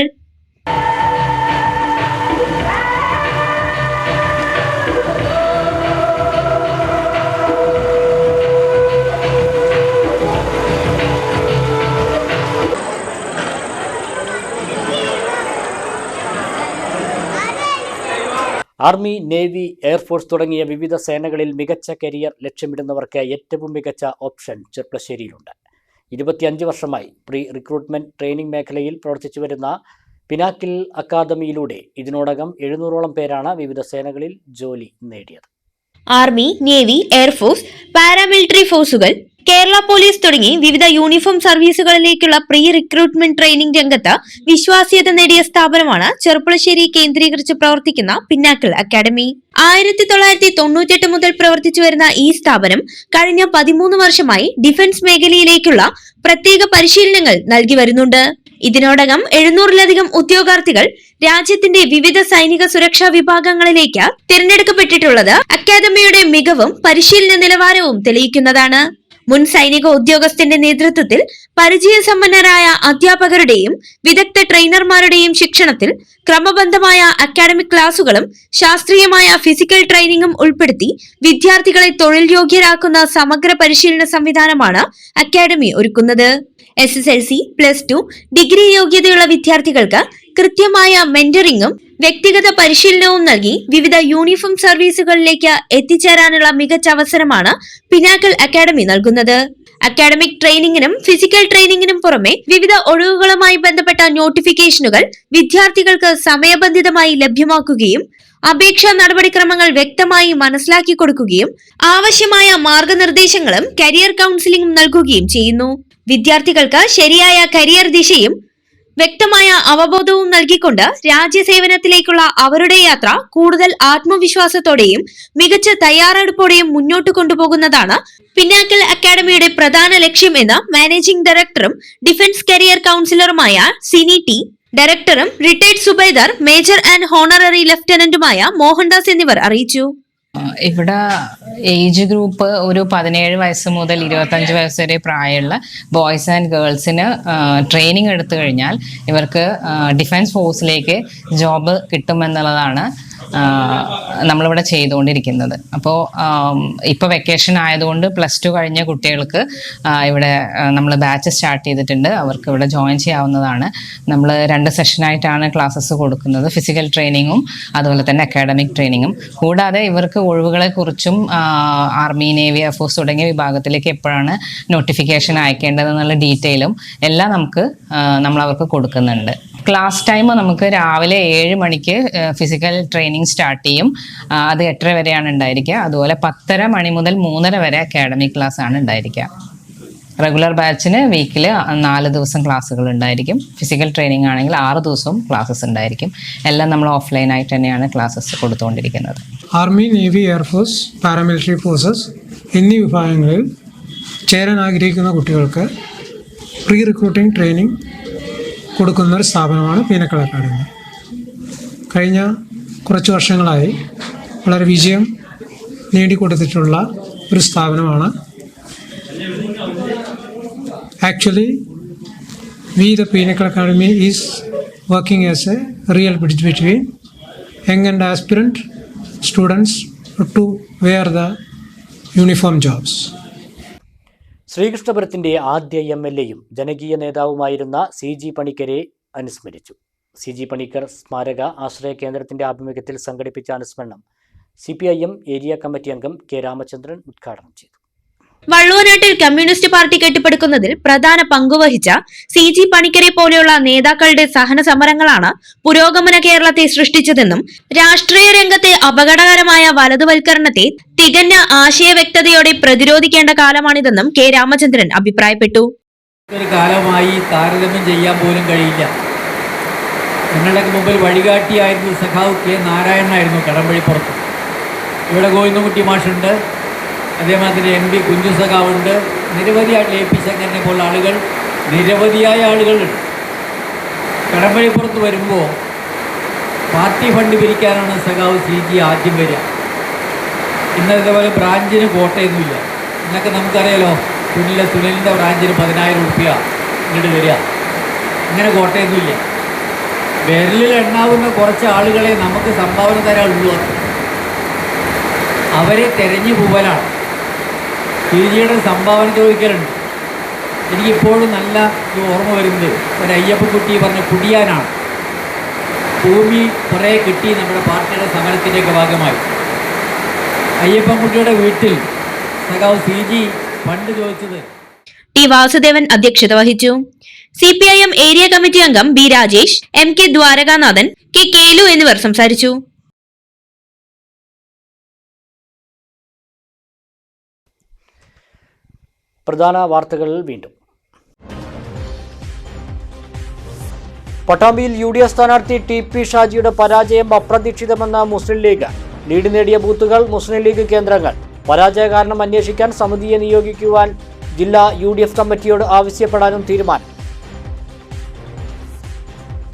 ആർമി, നേവി, എയർഫോഴ്സ് തുടങ്ങിയ വിവിധ സേനകളിൽ മികച്ച കരിയർ ലക്ഷ്യമിടുന്നവർക്ക് ഏറ്റവും മികച്ച ഓപ്ഷൻ ചെർപ്പളശ്ശേരിയിലുണ്ട്. 25 വർഷമായി പ്രീ റിക്രൂട്ട്മെന്റ് ട്രെയിനിംഗ് മേഖലയിൽ പ്രവർത്തിച്ചു വരുന്ന പിനാക്കിൽ അക്കാദമിയിലൂടെ ഇതിനോടകം 700ഓളം പേരാണ് വിവിധ സേനകളിൽ ജോലി നേടിയത്. ആർമി, നേവി, എയർഫോഴ്സ്, പാരാമിലിറ്ററി ഫോഴ്സുകൾ, കേരള പോലീസ് തുടങ്ങി വിവിധ യൂണിഫോം സർവീസുകളിലേക്കുള്ള പ്രീ റിക്രൂട്ട്മെന്റ് ട്രെയിനിംഗ് രംഗത്ത് വിശ്വാസ്യത നേടിയ സ്ഥാപനമാണ് ചെർപ്പളശ്ശേരി കേന്ദ്രീകരിച്ച് പ്രവർത്തിക്കുന്ന പിന്നാക്കിൾ അക്കാദമി. 1998 മുതൽ പ്രവർത്തിച്ചു വരുന്ന ഈ സ്ഥാപനം കഴിഞ്ഞ 13 വർഷമായി ഡിഫൻസ് മേഖലയിലേക്കുള്ള പ്രത്യേക പരിശീലനങ്ങൾ നൽകി വരുന്നുണ്ട്. ഇതിനോടകം 700-ലധികം ഉദ്യോഗാർത്ഥികൾ രാജ്യത്തിന്റെ വിവിധ സൈനിക സുരക്ഷാ വിഭാഗങ്ങളിലേക്ക് തിരഞ്ഞെടുക്കപ്പെട്ടിട്ടുള്ളത് അക്കാദമിയുടെ മികവും പരിശീലന നിലവാരവും തെളിയിക്കുന്നതാണ്. മുൻ സൈനിക ഉദ്യോഗസ്ഥന്റെ നേതൃത്വത്തിൽ പരിചയസമ്പന്നരായ അധ്യാപകരുടെയും വിദഗ്ധ ട്രെയിനർമാരുടെയും ശിക്ഷണത്തിൽ ക്രമബദ്ധമായ അക്കാഡമിക് ക്ലാസുകളും ശാസ്ത്രീയമായ ഫിസിക്കൽ ട്രെയിനിങ്ങും ഉൾപ്പെടുത്തി വിദ്യാർത്ഥികളെ തൊഴിൽ യോഗ്യരാക്കുന്ന സമഗ്ര പരിശീലന സംവിധാനമാണ് അക്കാദമി ഒരുക്കുന്നത്. SSLC, +2, ഡിഗ്രി യോഗ്യതയുള്ള വിദ്യാർത്ഥികൾക്ക് കൃത്യമായ മെന്ററിംഗും വ്യക്തിഗത പരിശീലനവും നൽകി വിവിധ യൂണിഫോം സർവീസുകളിലേക്ക് എത്തിച്ചേരാനുള്ള മികച്ച അവസരമാണ് പിനാക്കിൾ അക്കാദമി നൽകുന്നത്. അക്കാഡമിക് ട്രെയിനിങ്ങിനും ഫിസിക്കൽ ട്രെയിനിങ്ങിനും പുറമെ വിവിധ ഒഴിവുകളുമായി ബന്ധപ്പെട്ട നോട്ടിഫിക്കേഷനുകൾ വിദ്യാർത്ഥികൾക്ക് സമയബന്ധിതമായി ലഭ്യമാക്കുകയും അപേക്ഷാ നടപടിക്രമങ്ങൾ വ്യക്തമായി മനസ്സിലാക്കി കൊടുക്കുകയും ആവശ്യമായ മാർഗനിർദ്ദേശങ്ങളും കരിയർ കൗൺസിലിംഗും നൽകുകയും ചെയ്യുന്നു. വിദ്യാർത്ഥികൾക്ക് ശരിയായ കരിയർ ദിശയും വ്യക്തമായ അവബോധവും നൽകിക്കൊണ്ട് രാജ്യസേവനത്തിലേക്കുള്ള അവരുടെ യാത്ര കൂടുതൽ ആത്മവിശ്വാസത്തോടെയും മികച്ച തയ്യാറെടുപ്പോടെയും മുന്നോട്ട് കൊണ്ടുപോകുന്നതാണ് പിന്നാക്കിൾ അക്കാദമിയുടെ പ്രധാന ലക്ഷ്യം എന്ന് മാനേജിംഗ് ഡയറക്ടറും ഡിഫൻസ് കരിയർ കൗൺസിലറുമായ സിനി ടി, ഡയറക്ടറും retired subedar major and honorary ലഫ്റ്റനന്റുമായ മോഹൻദാസ് എന്നിവർ അറിയിച്ചു. ഇവിടെ ഏജ് ഗ്രൂപ്പ് ഒരു 17 വയസ്സ് മുതൽ 25 വയസ്സ് വരെ പ്രായമുള്ള ബോയ്സ് ആൻഡ് ഗേൾസിന് ട്രെയിനിങ് എടുത്തു കഴിഞ്ഞാൽ ഇവർക്ക് ഡിഫൻസ് ഫോഴ്സിലേക്ക് ജോബ് കിട്ടുമെന്നുള്ളതാണ് നമ്മളിവിടെ ചെയ്തുകൊണ്ടിരിക്കുന്നത്. അപ്പോൾ ഇപ്പോൾ വെക്കേഷൻ ആയതുകൊണ്ട് +2 കഴിഞ്ഞ കുട്ടികൾക്ക് ഇവിടെ നമ്മൾ ബാച്ച് സ്റ്റാർട്ട് ചെയ്തിട്ടുണ്ട്. അവർക്ക് ഇവിടെ ജോയിൻ ചെയ്യാവുന്നതാണ്. നമ്മൾ 2 സെഷനായിട്ടാണ് ക്ലാസ്സസ് കൊടുക്കുന്നത്. ഫിസിക്കൽ ട്രെയിനിങ്ങും അതുപോലെ തന്നെ അക്കാഡമിക് ട്രെയിനിങ്ങും. കൂടാതെ ഇവർക്ക് ഒഴിവുകളെക്കുറിച്ചും ആർമി, നേവി, എയർഫോഴ്സ് തുടങ്ങിയ വിഭാഗത്തിലേക്ക് എപ്പോഴാണ് നോട്ടിഫിക്കേഷൻ അയക്കേണ്ടതെന്നുള്ള ഡീറ്റെയിലും എല്ലാം നമ്മൾ അവർക്ക് കൊടുക്കുന്നുണ്ട്. ക്ലാസ് ടൈം നമുക്ക് രാവിലെ 7 മണിക്ക് ഫിസിക്കൽ ട്രെയിനിങ് സ്റ്റാർട്ട് ചെയ്യും. അത് 8:30 വരെയാണ് ഉണ്ടായിരിക്കുക. അതുപോലെ 10:30 മണി മുതൽ 3:30 വരെ അക്കാഡമിക് ക്ലാസ് ആണ് ഉണ്ടായിരിക്കുക. റെഗുലർ ബാച്ചിന് വീക്കിൽ 4 ദിവസം ക്ലാസ്സുകൾ ഉണ്ടായിരിക്കും. ഫിസിക്കൽ ട്രെയിനിങ് ആണെങ്കിൽ 6 ദിവസവും ക്ലാസ്സസ് ഉണ്ടായിരിക്കും. എല്ലാം നമ്മൾ ഓഫ്ലൈൻ ആയിട്ട് തന്നെയാണ് ക്ലാസ്സസ് കൊടുത്തുകൊണ്ടിരിക്കുന്നത്. Army, navy, air force, paramilitary forces എന്നീ വിഭാഗങ്ങളിൽ ചേരാൻ ആഗ്രഹിക്കുന്ന കുട്ടികൾക്ക് പ്രീ റിക്രൂട്ടിംഗ് ട്രെയിനിങ് കൊടുക്കുന്ന ഒരു സ്ഥാപനമാണ് പീനക്കൽ അക്കാഡമി. കഴിഞ്ഞ കുറച്ച് വർഷങ്ങളായി വളരെ വിജയം നേടിക്കൊടുത്തിട്ടുള്ള ഒരു സ്ഥാപനമാണ്. Actually the Peenakal Academy is working as a real bridge between young and aspirant students to wear the uniform jobs. ശ്രീകൃഷ്ണപുരത്തിന്റെ ആദ്യ MLA-യും ജനകീയ നേതാവുമായിരുന്ന CG പണിക്കരെ അനുസ്മരിച്ചു. CG പണിക്കർ സ്മാരക ആശ്രയ കേന്ദ്രത്തിന്റെ ആഭിമുഖ്യത്തിൽ സംഘടിപ്പിച്ച അനുസ്മരണം CPIM ഏരിയ കമ്മിറ്റി അംഗം K. രാമചന്ദ്രൻ ഉദ്ഘാടനം ചെയ്തു. വള്ളുവനാട്ടിൽ കമ്മ്യൂണിസ്റ്റ് പാർട്ടി കെട്ടിപ്പടുക്കുന്നതിൽ പ്രധാന പങ്കുവഹിച്ച CG പണിക്കരെ പോലെയുള്ള നേതാക്കളുടെ സഹന സമരങ്ങളാണ് പുരോഗമന കേരളത്തെ സൃഷ്ടിച്ചതെന്നും രാഷ്ട്രീയ രംഗത്തെ അപകടകരമായ വലതുവൽക്കരണത്തെ തികഞ്ഞ ആശയവ്യക്തതയോടെ പ്രതിരോധിക്കേണ്ട കാലമാണിതെന്നും K. രാമചന്ദ്രൻ അഭിപ്രായപ്പെട്ടു. ഒരു കാലമായി താരതമ്യം ചെയ്യാൻ പോലും കഴിയില്ല. നിങ്ങളുടെ മുമ്പിൽ വഴികാട്ടിയായിരുന്നു സഖാവ് K. നാരായണനായിരുന്നു കടമ്പഴിപ്പുറത്ത്. ഇവിടെ ഗോവിന്ദൻകുട്ടി മാഷുണ്ട്, അതേമാതിരി MP കുഞ്ചു സഖാവുണ്ട്, നിരവധിയായിട്ട് AP ശങ്കരനെ പോലുള്ള ആളുകൾ, നിരവധിയായ ആളുകളുണ്ട്. കടമ്പഴിപ്പുറത്ത് വരുമ്പോൾ പാർട്ടി ഫണ്ട് പിരിക്കാനാണ് സഖാവ് CG ആദ്യം വരിക. ഇന്നതേപോലെ ബ്രാഞ്ചിന് കോട്ടയൊന്നുമില്ല. ഇന്നൊക്കെ നമുക്കറിയാലോ, സുനിലിൻ്റെ ബ്രാഞ്ചിന് 10,000 രൂപ ഇങ്ങോട്ട് വരിക. അങ്ങനെ കോട്ടയൊന്നുമില്ല. വിരലിൽ എണ്ണാവുന്ന കുറച്ച് ആളുകളെ നമുക്ക് സംഭാവന തരാനുള്ളൂ. അവരെ തെരഞ്ഞു പോകലാണ്. CGയുടെ സംഭാവന ചോദിക്കലുണ്ട്. എനിക്കിപ്പോഴും നല്ല ഓർമ്മ വരുന്നത് ഒരു അയ്യപ്പൻകുട്ടി പറഞ്ഞ കുടിയാനാണ്. ഭൂമി കുറേ കിട്ടി നമ്മുടെ പാർട്ടിയുടെ സമരത്തിൻ്റെയൊക്കെ ഭാഗമായി. അയ്യപ്പൻകുട്ടിയുടെ വീട്ടിൽ സഖാവ് CG ഫണ്ട് ചോദിച്ചത്. T. വാസുദേവൻ അധ്യക്ഷത വഹിച്ചു. CPIM ഏരിയ കമ്മിറ്റി അംഗം B. Rajesh, MK Dwarakanathan, K. Kelu എന്നിവർ സംസാരിച്ചു. പ്രധാന വാർത്തകൾ വീണ്ടും. പട്ടാമ്പിയിൽ UDF സ്ഥാനാർത്ഥി TP ഷാജിയുടെ പരാജയം അപ്രതീക്ഷിതമെന്ന മുസ്ലിം ലീഗ്. ലീഡ് നേടിയ ബൂത്തുകൾ മുസ്ലിം ലീഗ് കേന്ദ്രങ്ങൾ. പരാജയ കാരണം അന്വേഷിക്കാൻ സമിതിയെ നിയോഗിക്കുവാൻ ജില്ലാ UDF കമ്മിറ്റിയോട് ആവശ്യപ്പെടാനും തീരുമാനം.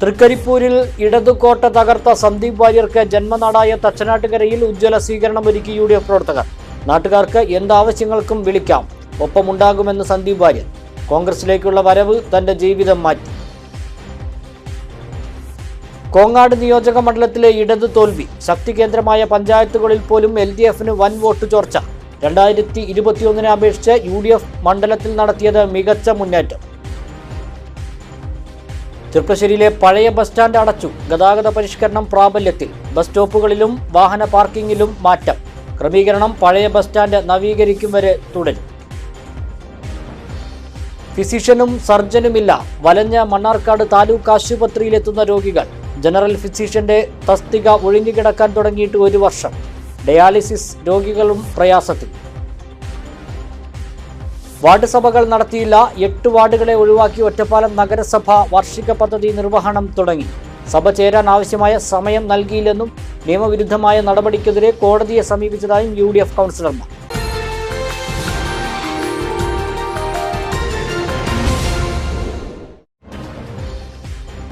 തൃക്കരിപ്പൂരിൽ ഇടതുകോട്ട തകർത്ത സന്ദീപ് വാര്യർക്ക് ജന്മനാടായ തച്ചനാട്ടുകരയിൽ ഉജ്ജ്വല സ്വീകരണം ഒരുക്കി UDF പ്രവർത്തകർ. നാട്ടുകാർക്ക് എന്താവശ്യങ്ങൾക്കും വിളിക്കാം, ഒപ്പമുണ്ടാകുമെന്ന് സന്ദീപ് വാര്യർ. കോൺഗ്രസിലേക്കുള്ള വരവ് തന്റെ ജീവിതം മാറ്റി. കോങ്ങാട് നിയോജക മണ്ഡലത്തിലെ ഇടതു തോൽവി. ശക്തി കേന്ദ്രമായ പഞ്ചായത്തുകളിൽ പോലും LDFന് വൻ വോട്ട് ചോർച്ച. 2021 അപേക്ഷിച്ച് UDF മണ്ഡലത്തിൽ നടത്തിയത് മികച്ച മുന്നേറ്റം. ചെർപ്പശ്ശേരിയിലെ പഴയ ബസ് സ്റ്റാൻഡ് അടച്ചു. ഗതാഗത പരിഷ്കരണം പ്രാബല്യത്തിൽ. ബസ് സ്റ്റോപ്പുകളിലും വാഹന പാർക്കിങ്ങിലും മാറ്റം. ക്രമീകരണം പഴയ ബസ് സ്റ്റാൻഡ് നവീകരിക്കും വരെ തുടരും. ഫിസിഷ്യനും സർജനുമില്ല. വലഞ്ഞ മണ്ണാർക്കാട് താലൂക്ക് ആശുപത്രിയിലെത്തുന്ന രോഗികൾ. ജനറൽ ഫിസിഷ്യന്റെ തസ്തിക ഒഴിഞ്ഞുകിടക്കാൻ തുടങ്ങിയിട്ട് 1 വർഷം. ഡയാലിസിസ് രോഗികളും പ്രയാസത്തിൽ. വാർഡ് സഭകൾ നടത്തിയില്ല. 8 വാർഡുകളെ ഒഴിവാക്കി ഒറ്റപ്പാലം നഗരസഭ വാർഷിക പദ്ധതി നിർവഹണം തുടങ്ങി. സഭ ചേരാൻ ആവശ്യമായ സമയം നൽകിയില്ലെന്നും നിയമവിരുദ്ധമായ നടപടിക്കെതിരെ കോടതിയെ സമീപിച്ചതായും UDF കൗൺസിലർമാർ.